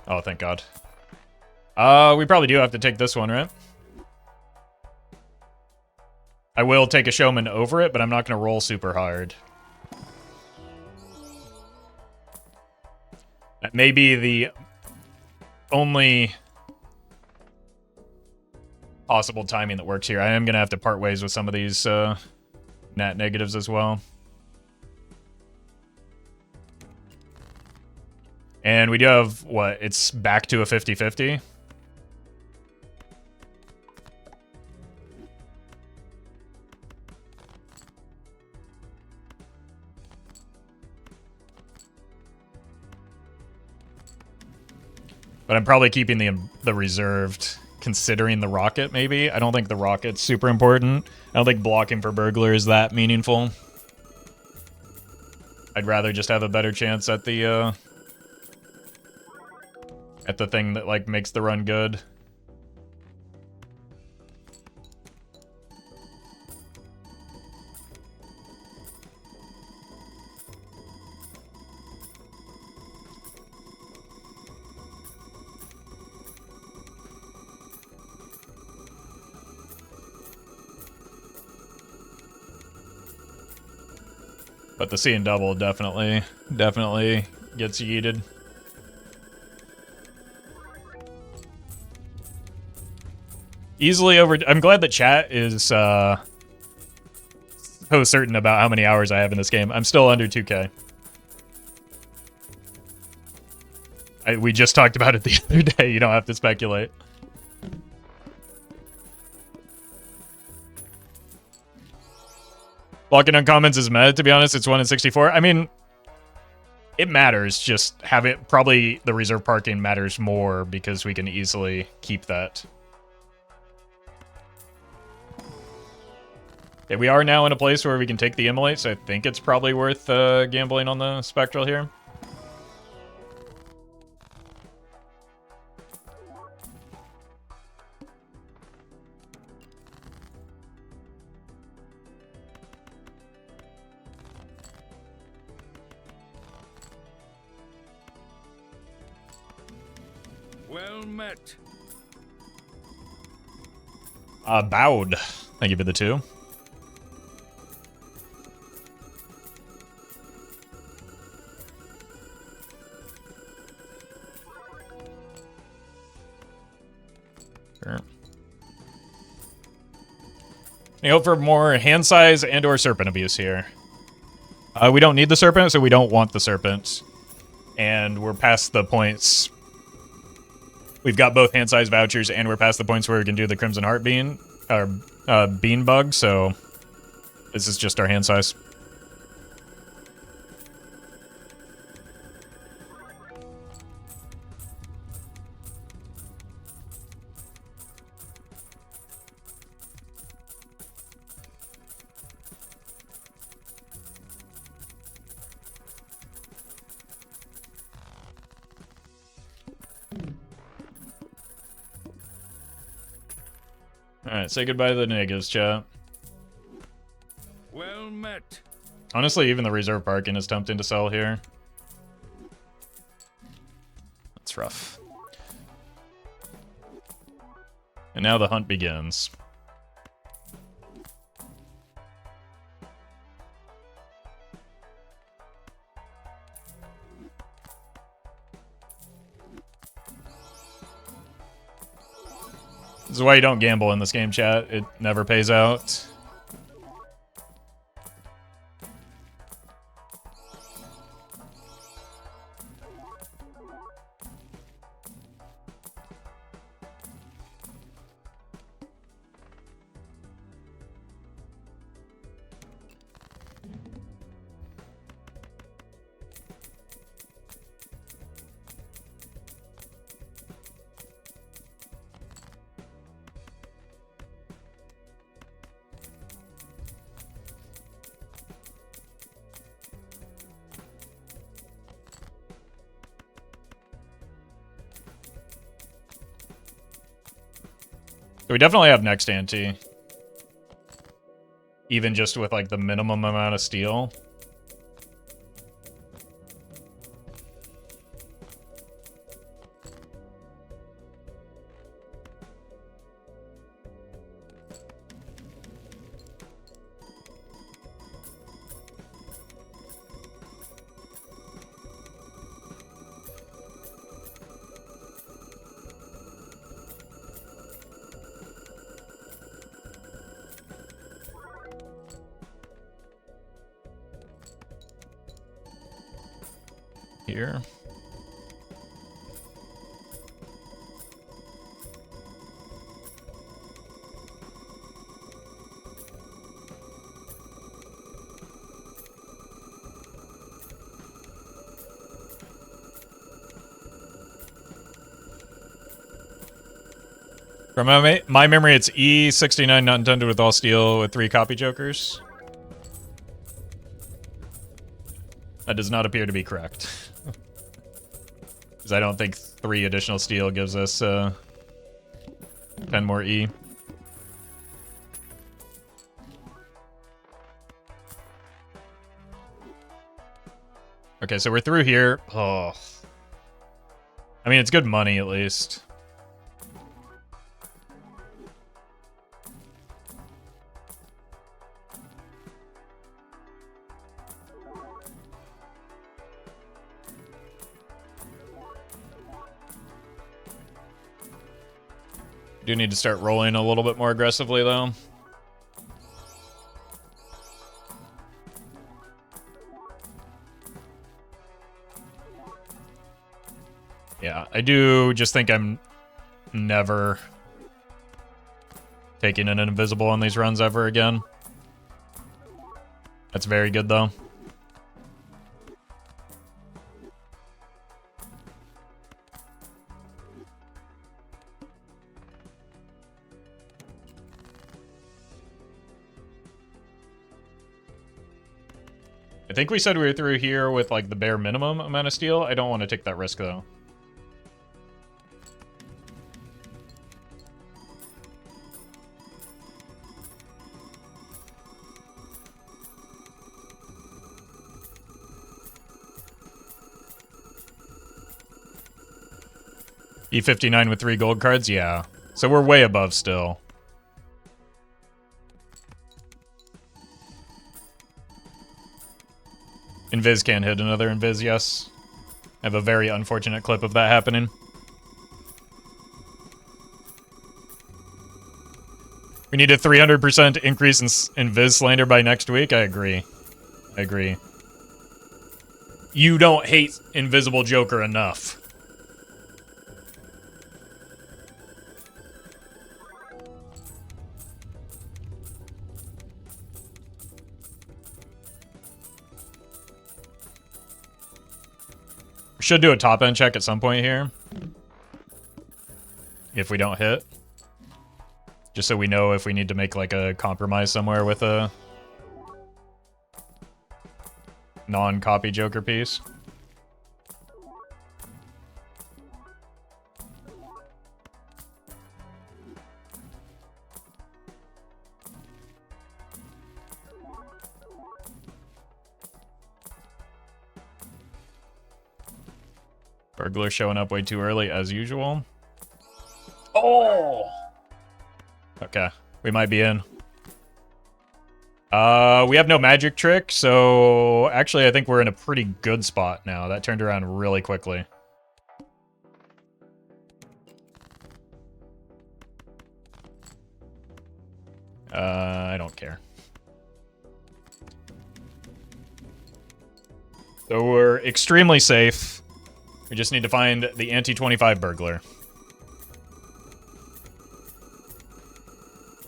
Oh, thank God. We probably do have to take this one, right? I will take a showman over it, but I'm not going to roll super hard. That may be the only possible timing that works here. I am going to have to part ways with some of these nat negatives as well. And we do have, what, it's back to a 50-50. But I'm probably keeping the reserved, considering the rocket, maybe. I don't think the rocket's super important. I don't think blocking for burglar is that meaningful. I'd rather just have a better chance at the thing that, like, makes the run good. But the C and double definitely gets yeeted. Easily over. I'm glad that chat is so certain about how many hours I have in this game. I'm still under 2K. We just talked about it the other day. You don't have to speculate. Blocking uncommons is meta, to be honest. It's 1 in 64. I mean, it matters. Just have it. Probably the reserve parking matters more because we can easily keep that. Yeah, we are now in a place where we can take the immolate, so I think it's probably worth gambling on the spectral here. Well met. Bowed. Thank you for the 2. Sure. I hope for more hand size and or serpent abuse here. We don't need the serpent, so we don't want the serpent. And we're past the points. We've got both hand size vouchers, and we're past the points where we can do the Crimson Heart Bean, or Bean Bug, so this is just our hand size. Alright, say goodbye to the negatives, chat. Well met. Honestly, even the reserve parking is tempting to sell here. That's rough. And now the hunt begins. This is why you don't gamble in this game, chat. It never pays out. So we definitely have next ante. Even just with like the minimum amount of steel. Here. From my memory, it's E69 not intended with all steel with 3 copy jokers. That does not appear to be correct. Because I don't think 3 additional steel gives us 10 more E. Okay, so we're through here. Oh. I mean, it's good money at least. Do need to start rolling a little bit more aggressively, though. Yeah, I do just think I'm never taking an invisible on these runs ever again. That's very good, though. I think we said we were through here with like the bare minimum amount of steel. I don't want to take that risk though. E59 with 3 gold cards? Yeah. So we're way above still. Invis can't hit another Invis, yes. I have a very unfortunate clip of that happening. We need a 300% increase in Viz slander by next week? I agree. I agree. You don't hate Invisible Joker enough. We should do a top end check at some point here. If we don't hit. Just so we know if we need to make like a compromise somewhere with a non-copy Joker piece. Burglar showing up way too early as usual. Oh! Okay, we might be in. We have no magic trick, so actually I think we're in a pretty good spot now. That turned around really quickly. I don't care. So we're extremely safe. We just need to find the ante 25 burglar.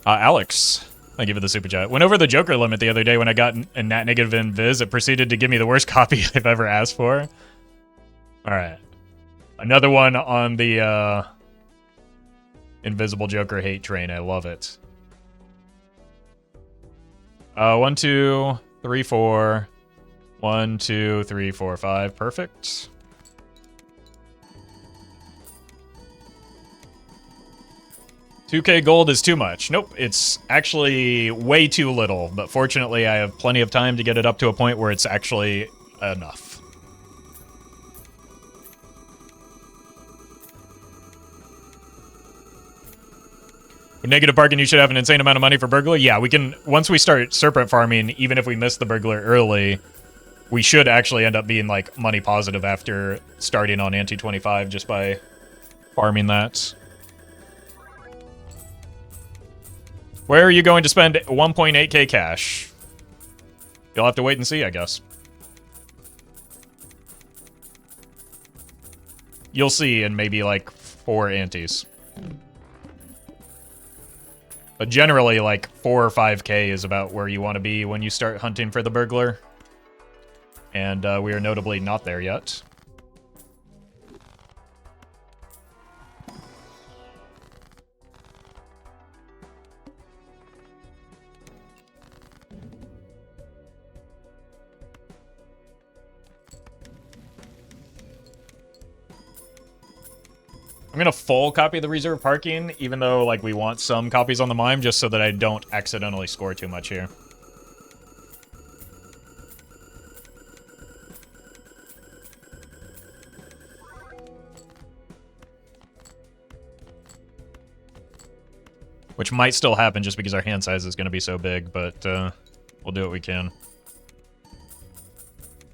Alex, thank you for the super chat. Went over the Joker limit the other day when I got a nat negative in Viz. It proceeded to give me the worst copy I've ever asked for. All right. Another one on the Invisible Joker hate train. I love it. 1, 2, 3, 4. 1, 2, 3, 4, 5. Perfect. $2K gold is too much. Nope, it's actually way too little, but fortunately I have plenty of time to get it up to a point where it's actually enough. With negative parking, you should have an insane amount of money for burglar. Yeah, we can, once we start serpent farming, even if we miss the burglar early, we should actually end up being like money positive after starting on ante 25 just by farming that. Where are you going to spend 1.8k cash? You'll have to wait and see, I guess. You'll see in maybe like 4 antes. But generally, like 4 or 5k is about where you want to be when you start hunting for the burglar. And we are notably not there yet. I'm gonna full copy the reserve parking, even though like we want some copies on the mime, just so that I don't accidentally score too much here. Which might still happen just because our hand size is gonna be so big, but we'll do what we can.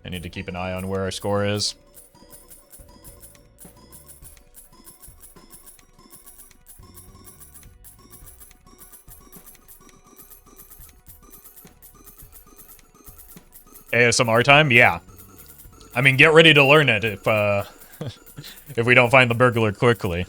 I need to keep an eye on where our score is. ASMR time? Yeah. I mean, get ready to learn it if if we don't find the burglar quickly.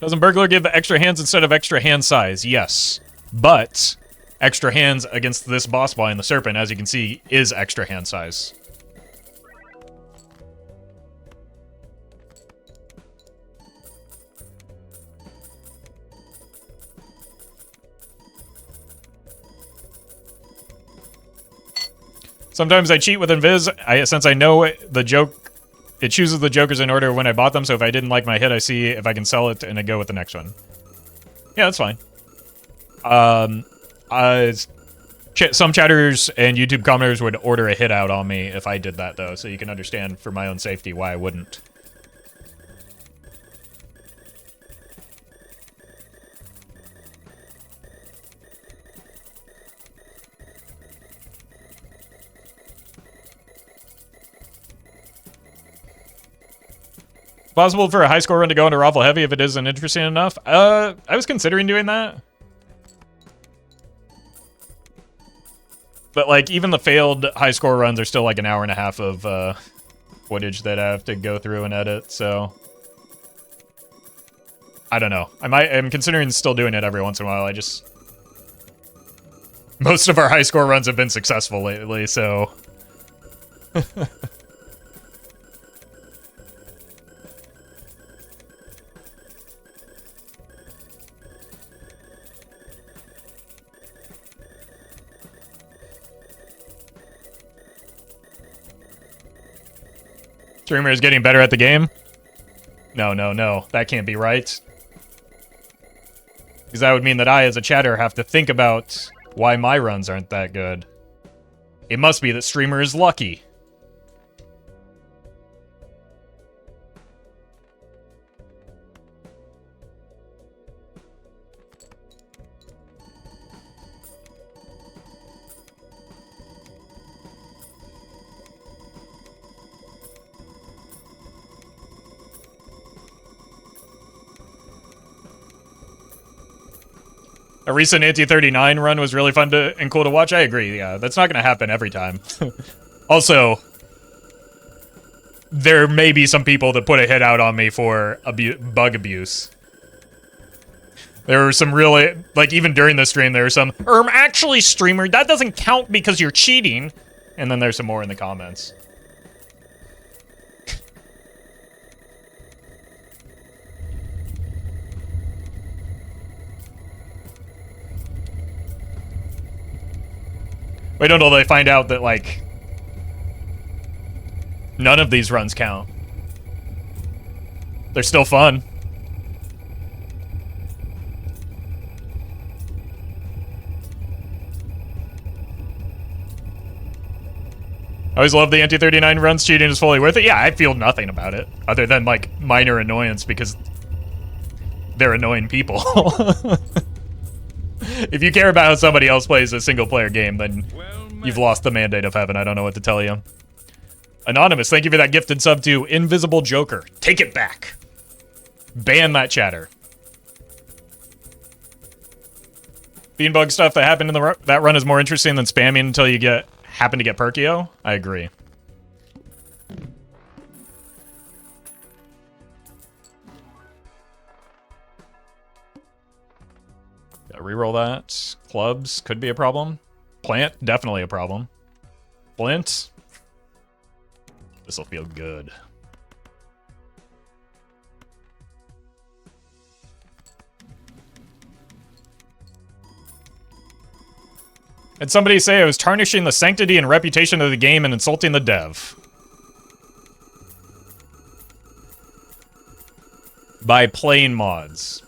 Doesn't burglar give extra hands instead of extra hand size? Yes. But extra hands against this boss boy and the serpent, as you can see, is extra hand size. Sometimes I cheat with Invis, since I know the joke, it chooses the jokers in order when I bought them, so if I didn't like my hit, I see if I can sell it and I go with the next one. Yeah, that's fine. Some chatters and YouTube commenters would order a hit out on me if I did that, though, so you can understand for my own safety why I wouldn't. Possible for a high score run to go into Roffle Heavy if it isn't interesting enough? I was considering doing that. But, like, even the failed high score runs are still, like, an hour and a half of footage that I have to go through and edit, so... I don't know. I'm considering still doing it every once in a while. Most of our high score runs have been successful lately, so... Streamer is getting better at the game? No, no, no. That can't be right. Because that would mean that I, as a chatter, have to think about why my runs aren't that good. It must be that streamer is lucky. A recent Ante-39 run was really fun and cool to watch. I agree, yeah. That's not going to happen every time. Also, there may be some people that put a hit out on me for bug abuse. There were some really... Like, even during the stream, there were some... actually, streamer, that doesn't count because you're cheating. And then there's some more in the comments. Wait until they find out that, like, none of these runs count. They're still fun. I always love the Ante-39 runs. Cheating is fully worth it. Yeah, I feel nothing about it. Other than, like, minor annoyance because they're annoying people. If you care about how somebody else plays a single-player game, then you've lost the mandate of heaven. I don't know what to tell you. Anonymous, thank you for that gifted sub to Invisible Joker. Take it back. Ban that chatter. Beanbug stuff that happened in that run is more interesting than spamming until you happen to get Perkio. I agree. Reroll that. Clubs could be a problem. Plant, definitely a problem. Flint. This'll feel good. And somebody say I was tarnishing the sanctity and reputation of the game and insulting the dev. By playing mods.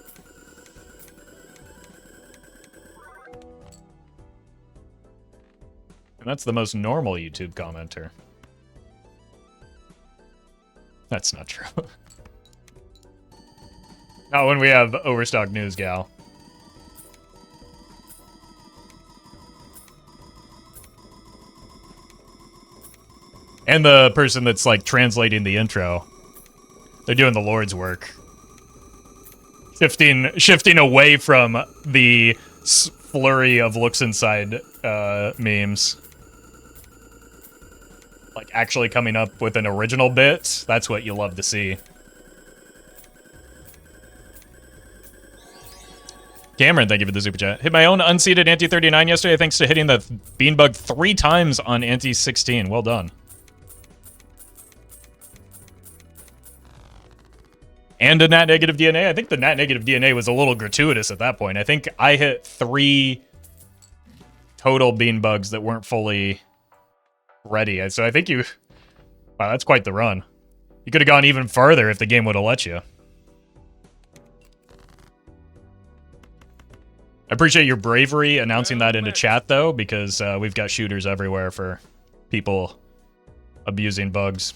And that's the most normal YouTube commenter. That's not true. Not when we have Overstock News, gal. And the person that's, like, translating the intro. They're doing the Lord's work. Shifting away from the flurry of looks inside memes. Like, actually coming up with an original bit, that's what you love to see. Cameron, thank you for the super chat. Hit my own unseated Ante-39 yesterday thanks to hitting the beanbug 3 times on Ante-16. Well done. And a nat negative DNA. I think the nat negative DNA was a little gratuitous at that point. I think I hit 3 total beanbugs that weren't fully ready. So I think you... Wow, that's quite the run. You could have gone even farther if the game would have let you. I appreciate your bravery announcing that into chat, though, because we've got shooters everywhere for people abusing bugs.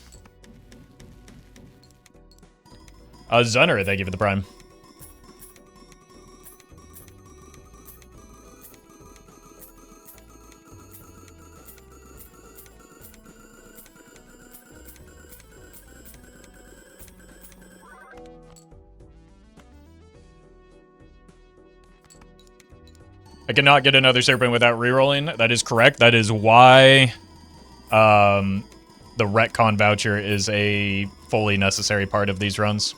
Zunner, thank you for the prime. I cannot get another serpent without rerolling. That is correct. That is why the retcon voucher is a fully necessary part of these runs.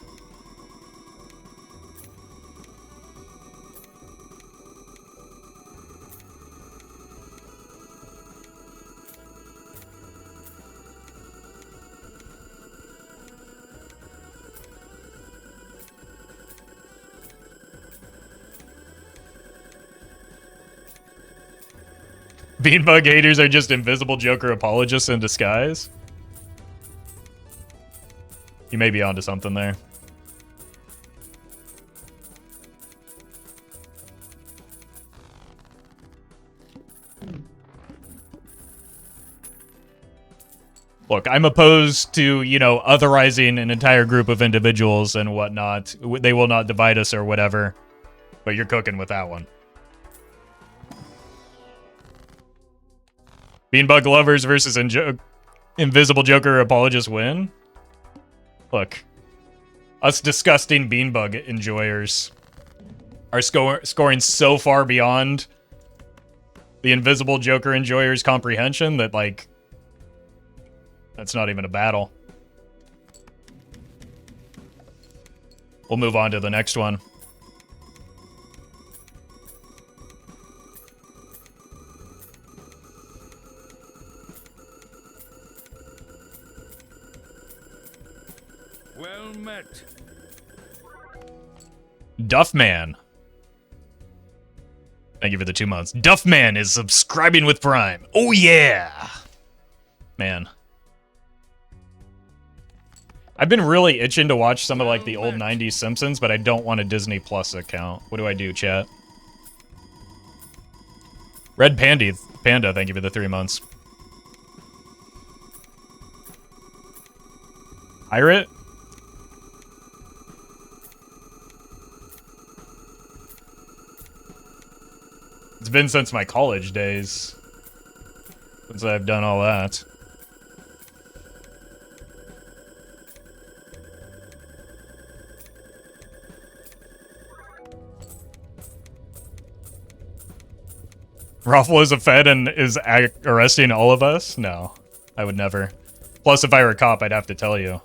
Beanbug haters are just invisible Joker apologists in disguise. You may be onto something there. Look, I'm opposed to, you know, otherizing an entire group of individuals and whatnot. They will not divide us or whatever. But you're cooking with that one. Beanbug lovers versus invisible Joker apologists win? Look, us disgusting Beanbug enjoyers are scoring so far beyond the invisible Joker enjoyers' comprehension that, like, that's not even a battle. We'll move on to the next one. Well met. Duffman. Thank you for the 2 months. Duffman is subscribing with Prime. Oh, yeah. Man. I've been really itching to watch some of, like, the old 90s Simpsons, but I don't want a Disney Plus account. What do I do, chat? Red Panda, thank you for the 3 months. Pirate? It's been since my college days. Since I've done all that. Roffle is a Fed and is arresting all of us? No, I would never. Plus, if I were a cop, I'd have to tell you.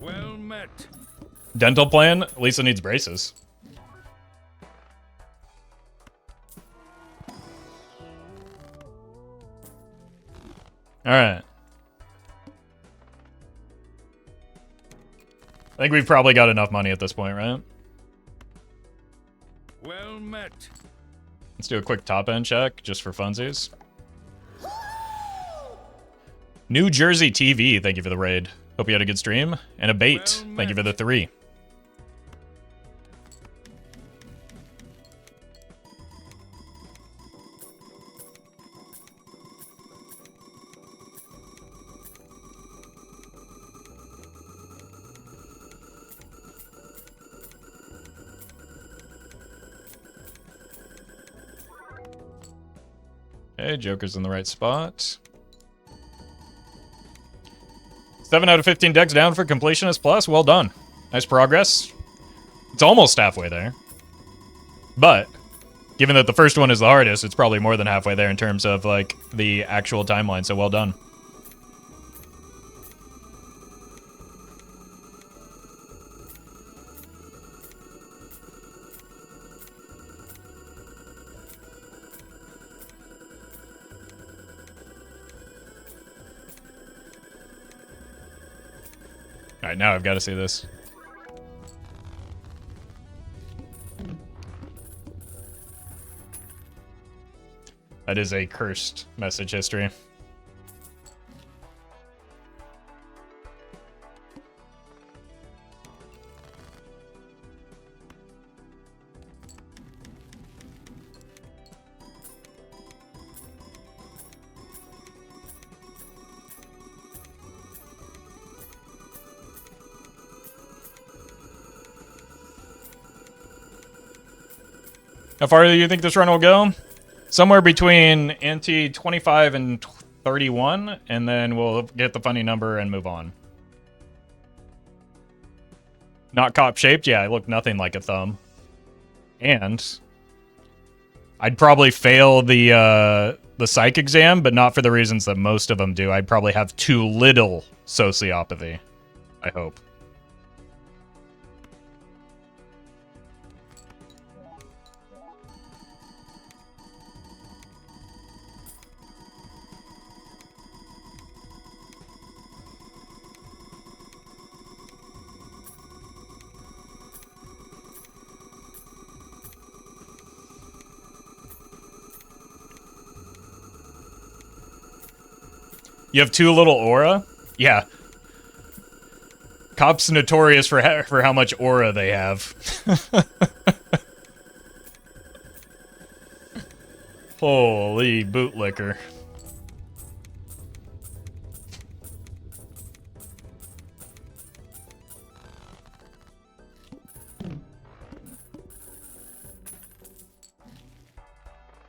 Well met. Dental plan? Lisa needs braces. Alright. I think we've probably got enough money at this point, right? Well met. Let's do a quick top end check, just for funsies. New Jersey TV, thank you for the raid. Hope you had a good stream. And a bait, thank you for the 3. Okay, Joker's in the right spot. 7 out of 15 decks down for completionist plus. Well done. Nice progress. It's almost halfway there. But, given that the first one is the hardest, it's probably more than halfway there in terms of, like, the actual timeline, so well done. Alright, now I've got to see this. That is a cursed message history. How far do you think this run will go? Somewhere between ante 25 and 31, and then we'll get the funny number and move on. Not cop-shaped? Yeah, I look nothing like a thumb. And I'd probably fail the psych exam, but not for the reasons that most of them do. I'd probably have too little sociopathy, I hope. You have too little aura? Yeah. Cops notorious for how much aura they have. Holy bootlicker.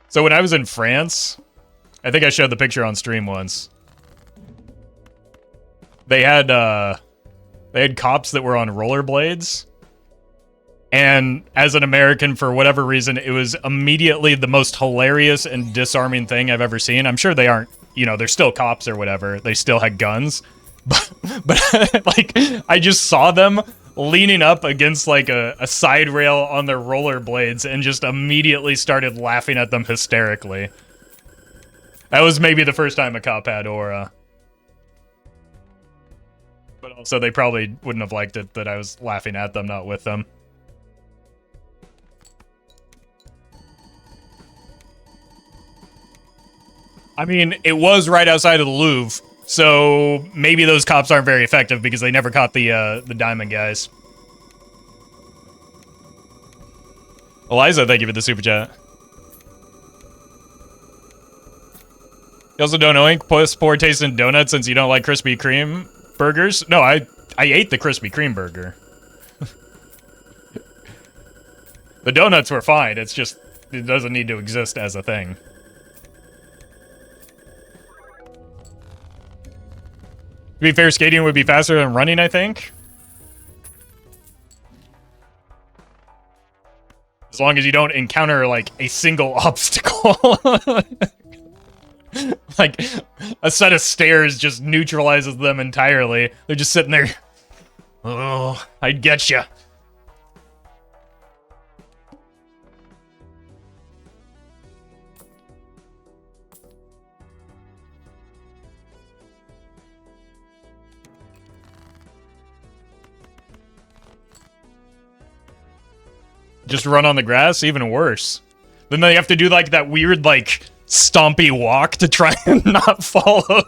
So when I was in France, I think I showed the picture on stream once. They had cops that were on rollerblades. And as an American, for whatever reason, it was immediately the most hilarious and disarming thing I've ever seen. I'm sure they aren't, you know, they're still cops or whatever. They still had guns. But like, I just saw them leaning up against like a side rail on their rollerblades and just immediately started laughing at them hysterically. That was maybe the first time a cop had aura. But also, they probably wouldn't have liked it that I was laughing at them, not with them. I mean, it was right outside of the Louvre, so maybe those cops aren't very effective because they never caught the diamond guys. Eliza, thank you for the super chat. You also don't know ink plus poor taste in donuts since you don't like Krispy Kreme burgers? No, I ate the Krispy Kreme burger. The donuts were fine. It's just, it doesn't need to exist as a thing. To be fair, skating would be faster than running, I think. As long as you don't encounter, like, a single obstacle. Like, a set of stairs just neutralizes them entirely. They're just sitting there. Oh, I'd get you. Just run on the grass? Even worse. Then they have to do, like, that weird, like, stompy walk to try and not follow.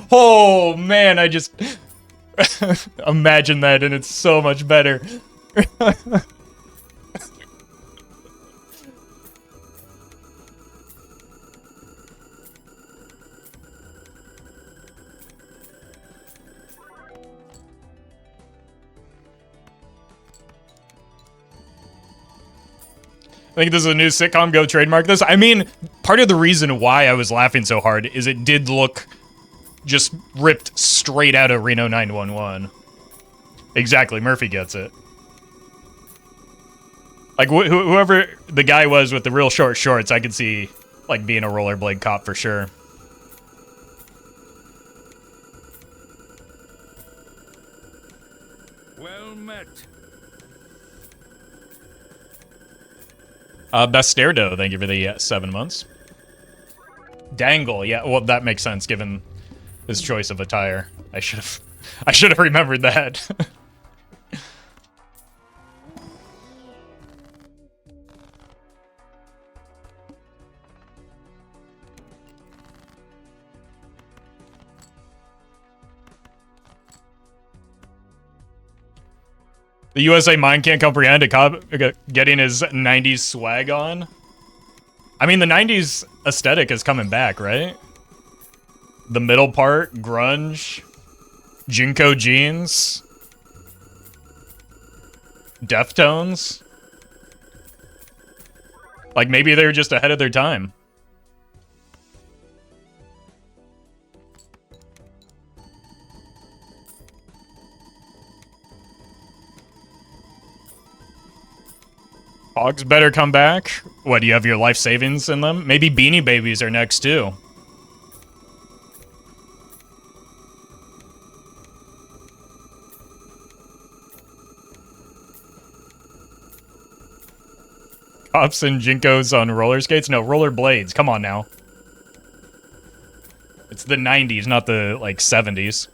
Oh, man, I just... imagine that, and it's so much better. I think this is a new sitcom. Go trademark this. I mean, part of the reason why I was laughing so hard is it did look just ripped straight out of Reno 911. Exactly, Murphy gets it. Like, whoever the guy was with the real short shorts, I could see, like, being a rollerblade cop for sure. Well met. Bastardo, thank you for the 7 months. Dangle, yeah, well, that makes sense given his choice of attire. I should have remembered that. The USA mind can't comprehend a cop getting his 90s swag on. I mean, the 90s aesthetic is coming back, right? The middle part, grunge, Jinko jeans, Deftones. Like, maybe they were just ahead of their time. Hogs better come back. What, do you have your life savings in them? Maybe Beanie Babies are next, too. Cops and Jinkos on roller skates? No, roller blades. Come on now. It's the 90s, not the, like, 70s.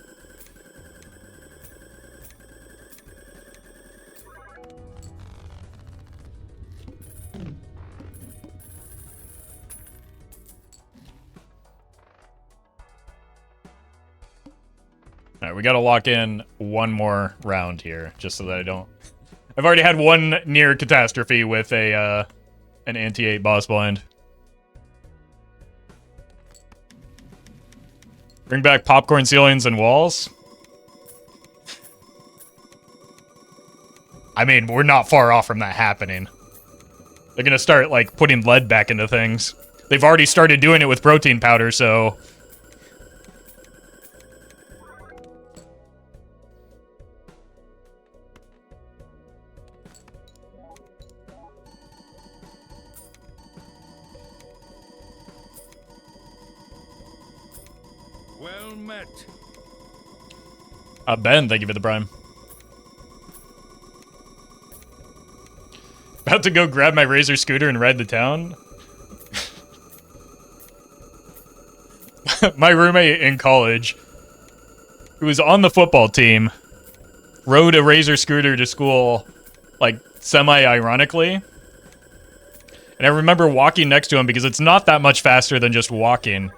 Alright, we gotta lock in one more round here, just so that I don't... I've already had one near catastrophe with a, an anti-8 boss blind. Bring back popcorn ceilings and walls? I mean, we're not far off from that happening. They're gonna start, like, putting lead back into things. They've already started doing it with protein powder, so... Well met. Ben, thank you for the prime. About to go grab my Razor scooter and ride the town. My roommate in college, who was on the football team, rode a Razor scooter to school, like, semi-ironically. And I remember walking next to him because it's not that much faster than just walking.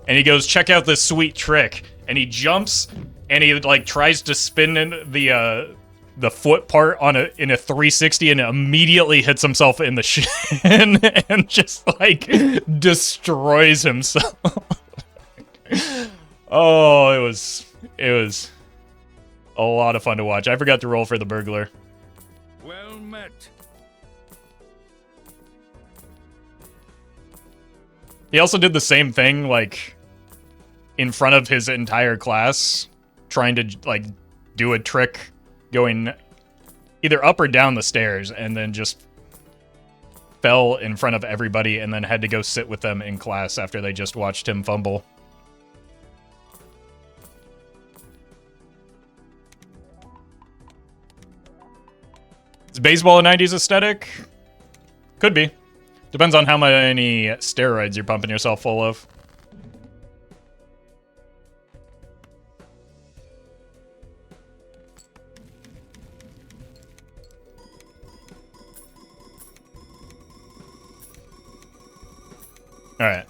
And he goes, check out this sweet trick. And he jumps, and he, like, tries to spin in the foot part on in a 360 and immediately hits himself in the shin and just, like, destroys himself. Oh, it was a lot of fun to watch. I forgot to roll for the burglar. Well met. He also did the same thing, like, in front of his entire class, trying to, like, do a trick going either up or down the stairs, and then just fell in front of everybody and then had to go sit with them in class after they just watched him fumble. Is baseball a 90s aesthetic? Could be. Depends on how many steroids you're pumping yourself full of. Alright.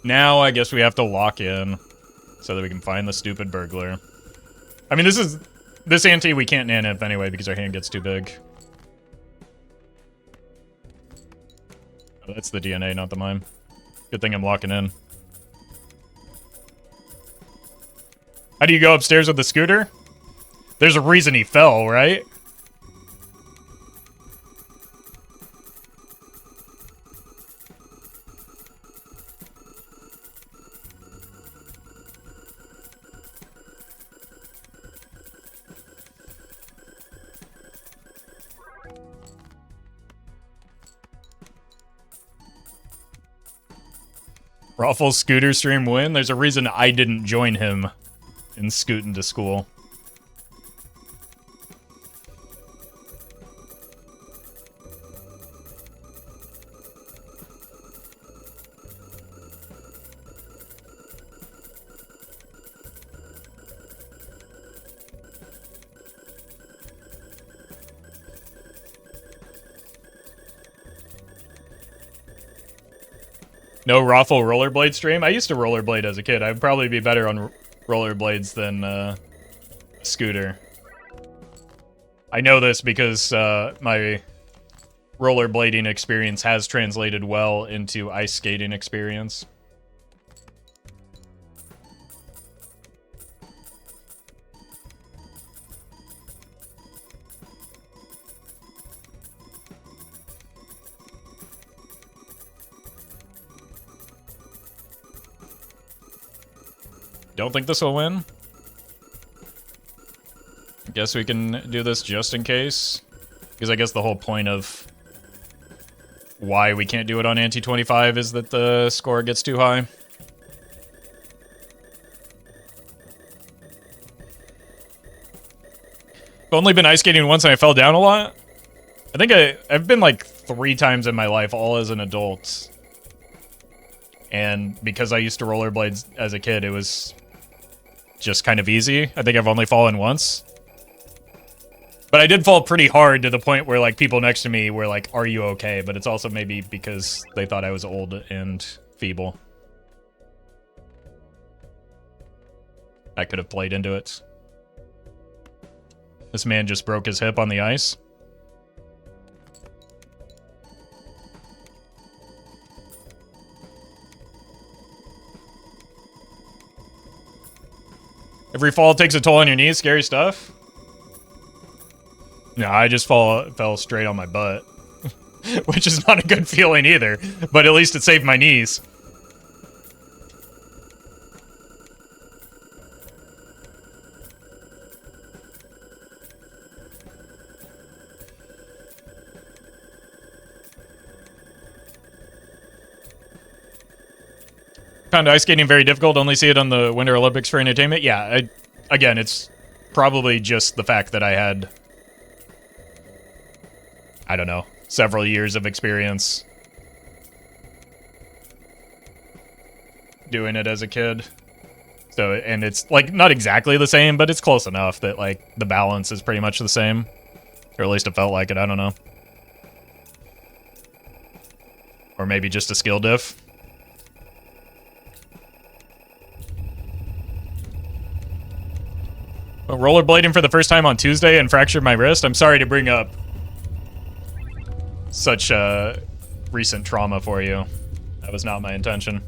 Now I guess we have to lock in so that we can find the stupid burglar. I mean, this ante we can't naneinf anyway because our hand gets too big. Oh, that's the DNA, not the mime. Good thing I'm locking in. How do you go upstairs with the scooter? There's a reason he fell, right? Roffle scooter stream win? There's a reason I didn't join him in scooting to school. No Roffle rollerblade stream? I used to rollerblade as a kid. I'd probably be better on rollerblades than scooter. I know this because my rollerblading experience has translated well into ice skating experience. Don't think this will win. Guess we can do this just in case. Because I guess the whole point of why we can't do it on ante 25 is that the score gets too high. I've only been ice skating once and I fell down a lot. I think I've been like 3 times in my life, all as an adult. And because I used to rollerblades as a kid, it was just kind of easy. I think I've only fallen once. But I did fall pretty hard to the point where like people next to me were like, "Are you okay?" But it's also maybe because they thought I was old and feeble. I could have played into it. This man just broke his hip on the ice. Every fall takes a toll on your knees. Scary stuff. No, I just fell straight on my butt. Which is not a good feeling either. But at least it saved my knees. Found ice skating very difficult. Only see it on the Winter Olympics for entertainment. Yeah, again, it's probably just the fact that I had, I don't know, several years of experience doing it as a kid. So, and it's like not exactly the same, but it's close enough that like the balance is pretty much the same. Or at least it felt like it, I don't know. Or maybe just a skill diff. Rollerblading for the first time on Tuesday and fractured my wrist. I'm sorry to bring up such recent trauma for you. That was not my intention.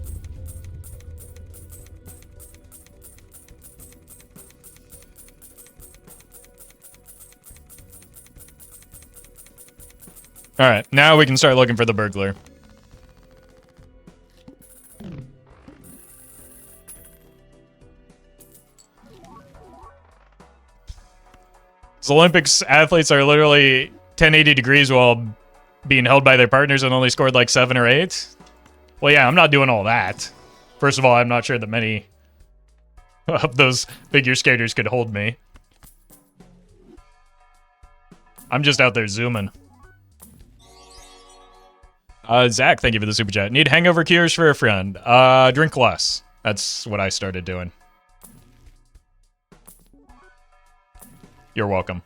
Alright, now we can start looking for the burglar. Olympics athletes are literally 1080 degrees while being held by their partners and only scored like 7 or 8. Well, yeah, I'm not doing all that. First of all, I'm not sure that many of those figure skaters could hold me. I'm just out there zooming. Zach, thank you for the super chat. Need hangover cures for a friend. Drink less. That's what I started doing. You're welcome.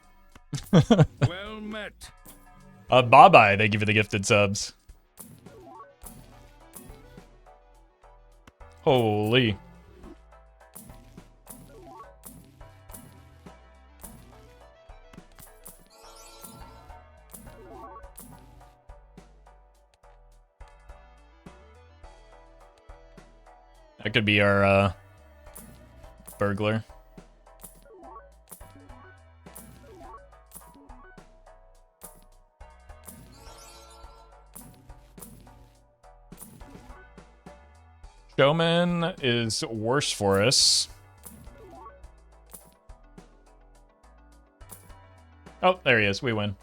Well met. Bye-bye, thank you for the gifted subs. Holy. That could be our, burglar. Showman is worse for us. Oh, there he is. We win.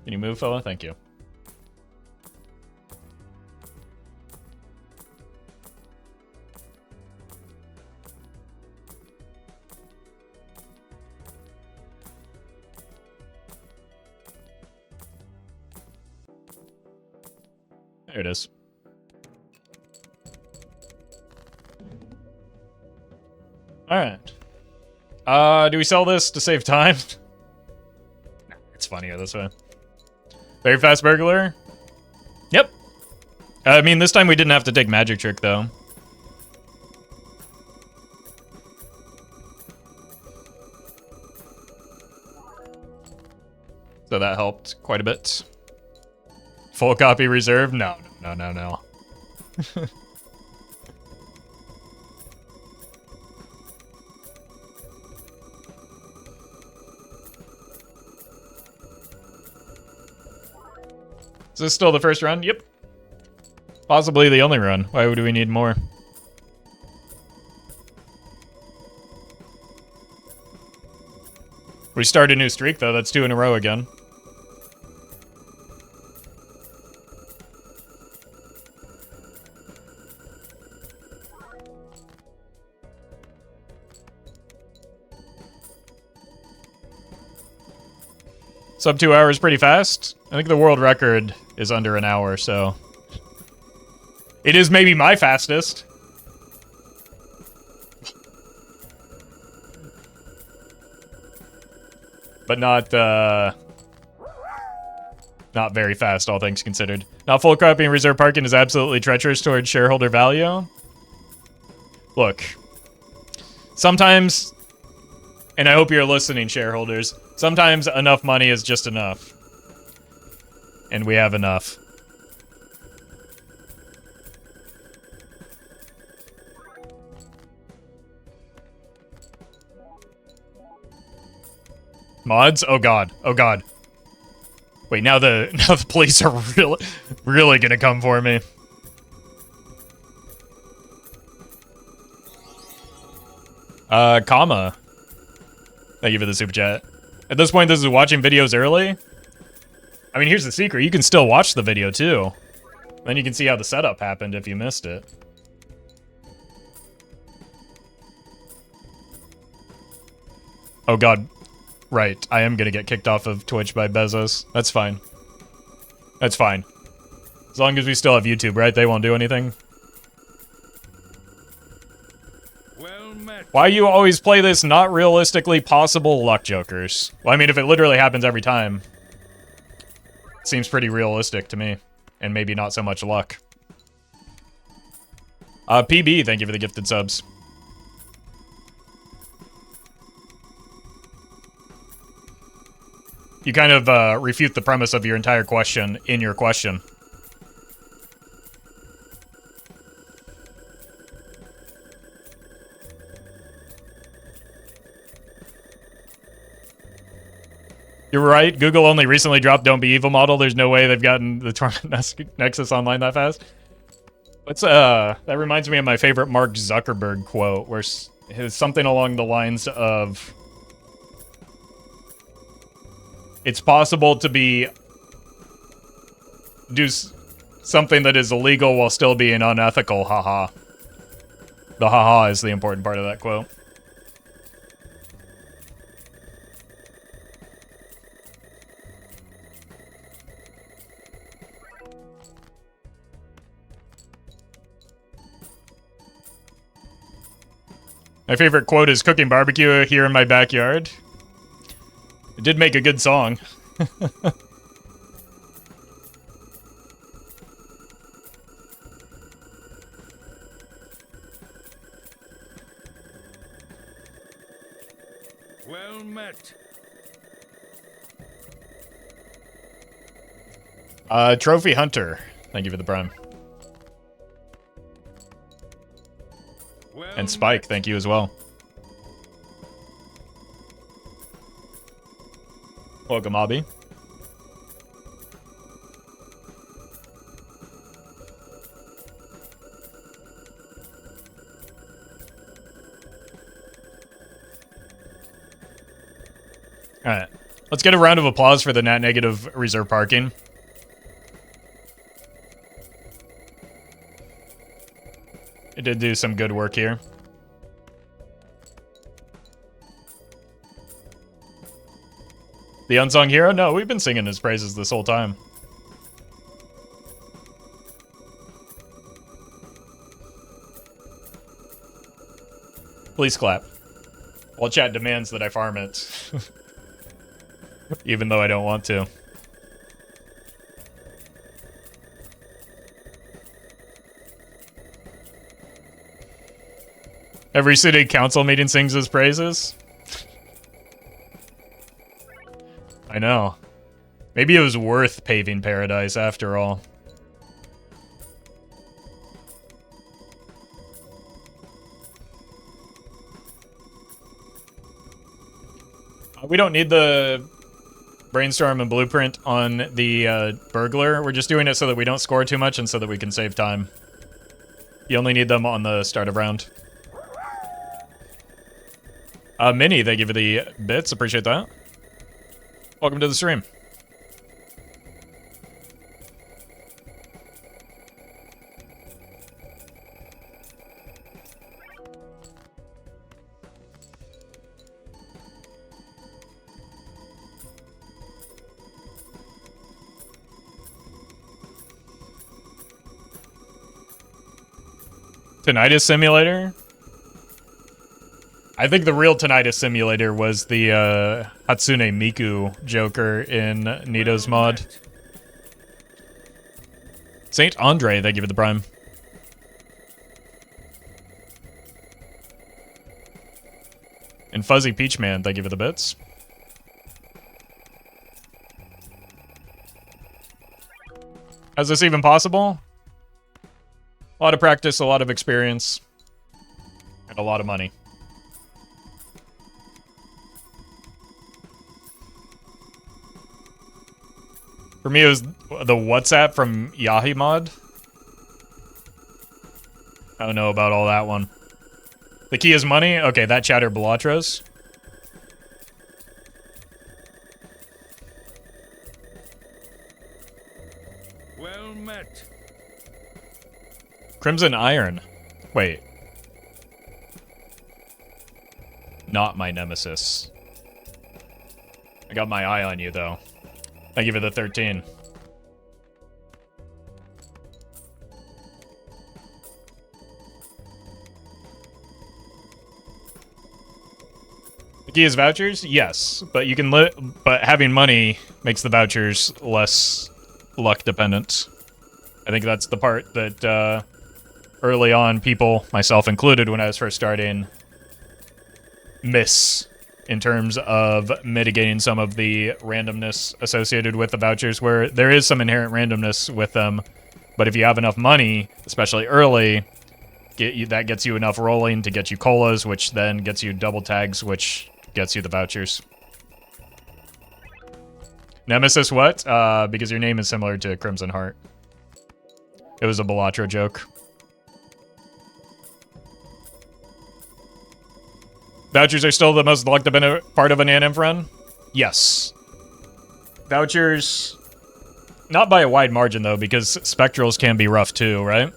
Can you move, fella? Thank you. There it is. Alright. Do we sell this to save time? Nah, it's funnier this way. Very fast burglar? Yep. I mean, this time we didn't have to take magic trick, though. So that helped quite a bit. Full copy reserve? No. Is this still the first run? Yep. Possibly the only run. Why would we need more? We start a new streak, though. That's 2 in a row again. Sub 2 hours pretty fast. I think the world record is under an hour, so... It is maybe my fastest. But not very fast, all things considered. Not full cropping reserve parking is absolutely treacherous towards shareholder value. Look. Sometimes, and I hope you're listening, shareholders, sometimes enough money is just enough. And we have enough. Mods? Oh god. Oh god. Wait, now the police are really gonna come for me. Comma. Thank you for the super chat. At this point, this is watching videos early. I mean, here's the secret. You can still watch the video, too. Then you can see how the setup happened if you missed it. Oh god. Right, I am gonna get kicked off of Twitch by Bezos. That's fine. That's fine. As long as we still have YouTube, right? They won't do anything. Well met. Why you always play this not realistically possible luck jokers? Well, I mean, if it literally happens every time, it seems pretty realistic to me. And maybe not so much luck. PB, thank you for the gifted subs. You kind of refute the premise of your entire question in your question. You're right. Google only recently dropped Don't Be Evil model. There's no way they've gotten the Torment Nexus online that fast. What's that reminds me of my favorite Mark Zuckerberg quote, where his something along the lines of, it's possible to do something that is illegal while still being unethical, haha. The haha is the important part of that quote. My favorite quote is cooking barbecue here in my backyard. It did make a good song. Well met. Trophy Hunter. Thank you for the prime. Well And Spike, thank you as well. Welcome, Abby. Alright. Let's get a round of applause for the net negative reserve parking. It did do some good work here. The unsung hero? No, we've been singing his praises this whole time. Please clap. While chat demands that I farm it. Even though I don't want to. Every city council meeting sings his praises. I know. Maybe it was worth paving paradise after all. We don't need the brainstorm and blueprint on the burglar. We're just doing it so that we don't score too much and so that we can save time. You only need them on the start of round. Minnie, thank you for the bits. Appreciate that. Welcome to the stream. Tinnitus Simulator? I think the real Tinnitus Simulator was the Hatsune Miku Joker in Nito's mod. Saint Andre, thank you for the prime. And Fuzzy Peach Man, thank you for the bits. How's this even possible? A lot of practice, a lot of experience, and a lot of money. For me, it was the WhatsApp from Yahi mod. I don't know about all that one. The key is money? Okay, that chatter Balatros. Well met. Crimson Iron. Wait. Not my nemesis. I got my eye on you, though. Thank you for the 13. The key is vouchers? Yes, but you can but having money makes the vouchers less luck dependent. I think that's the part that early on people, myself included when I was first starting, miss in terms of mitigating some of the randomness associated with the vouchers, where there is some inherent randomness with them, but if you have enough money, especially early, that gets you enough rolling to get you colas, which then gets you double tags, which gets you the vouchers. Nemesis what? Because your name is similar to Crimson Heart. It was a Balatro joke. Vouchers are still the most luck-dependent part of a naneinf run? Yes. Vouchers... Not by a wide margin, though, because spectrals can be rough, too, right?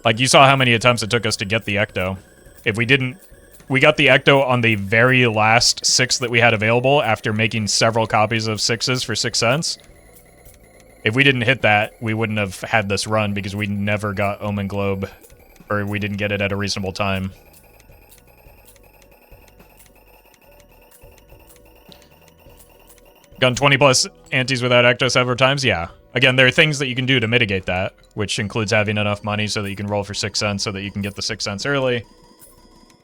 Like, you saw how many attempts it took us to get the ecto. If we didn't... We got the ecto on the very last 6 that we had available after making several copies of 6s for 6 cents. If we didn't hit that, we wouldn't have had this run because we never got Omen Globe, or we didn't get it at a reasonable time. Gone 20 plus antes without ecto several times? Yeah. Again, there are things that you can do to mitigate that, which includes having enough money so that you can roll for 6 cents so that you can get the 6 cents early.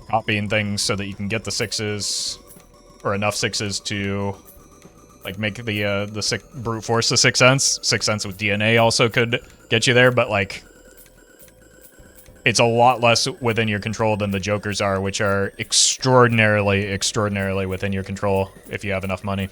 Copying things so that you can get the 6s, or enough 6s to, like, make the brute force the 6 cents. 6 cents with DNA also could get you there, but, like, it's a lot less within your control than the jokers are, which are extraordinarily, extraordinarily within your control if you have enough money.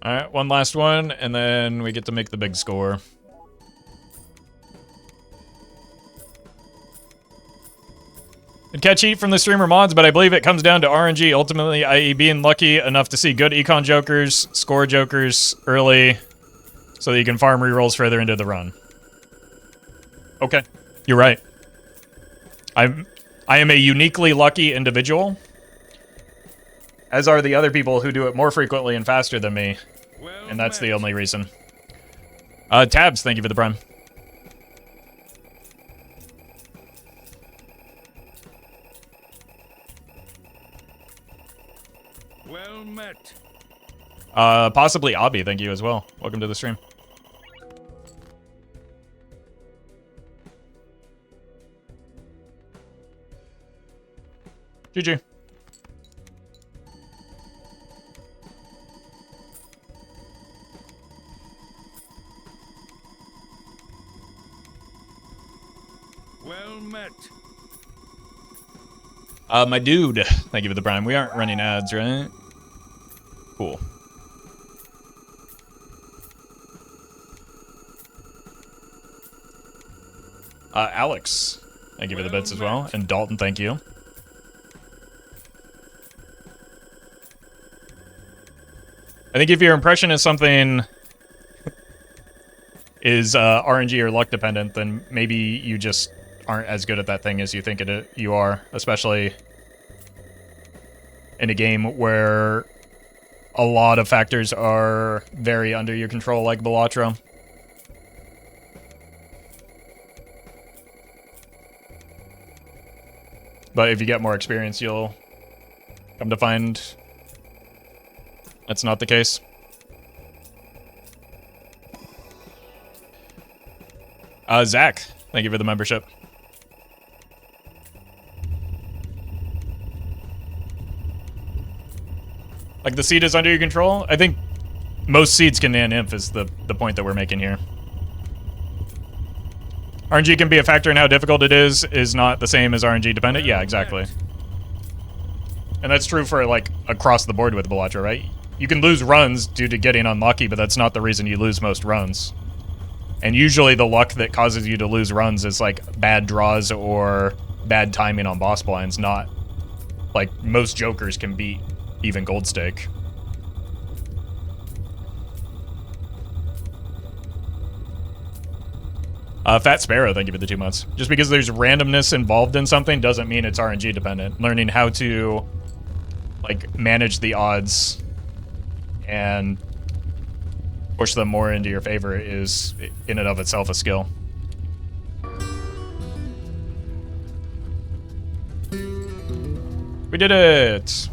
Alright, one last one, and then we get to make the big score. I'd catch heat from the streamer mods, but I believe it comes down to RNG, ultimately, i.e. being lucky enough to see good econ jokers, score jokers early, so that you can farm rerolls further into the run. Okay, you're right. I am a uniquely lucky individual, as are the other people who do it more frequently and faster than me. Well And that's met. the only reason. Tabs, thank you for the prime. Well met. Possibly Abby, thank you as well. Welcome to the stream. GG. Well met. My dude, thank you for the prime. We aren't running ads, right? Cool. Alex, thank you for the bits as well. And Dalton, thank you. I think if your impression is something is RNG or luck dependent, then maybe you just aren't as good at that thing as you think you are, especially in a game where a lot of factors are very under your control, like Balatro. But if you get more experience, you'll come to find that's not the case. Zach, thank you for the membership. Like, the seed is under your control? I think most seeds can naneinf is the point that we're making here. RNG can be a factor in how difficult it is not the same as RNG dependent. Yeah, exactly. And that's true for, like, across the board with Balatro, right? You can lose runs due to getting unlucky, but that's not the reason you lose most runs. And usually the luck that causes you to lose runs is, like, bad draws or bad timing on boss blinds, not, like, most jokers can beat even gold stake. Fat Sparrow, thank you for the 2 months. Just because there's randomness involved in something doesn't mean it's RNG dependent. Learning how to, like, manage the odds and push them more into your favor is, in and of itself, a skill. We did it!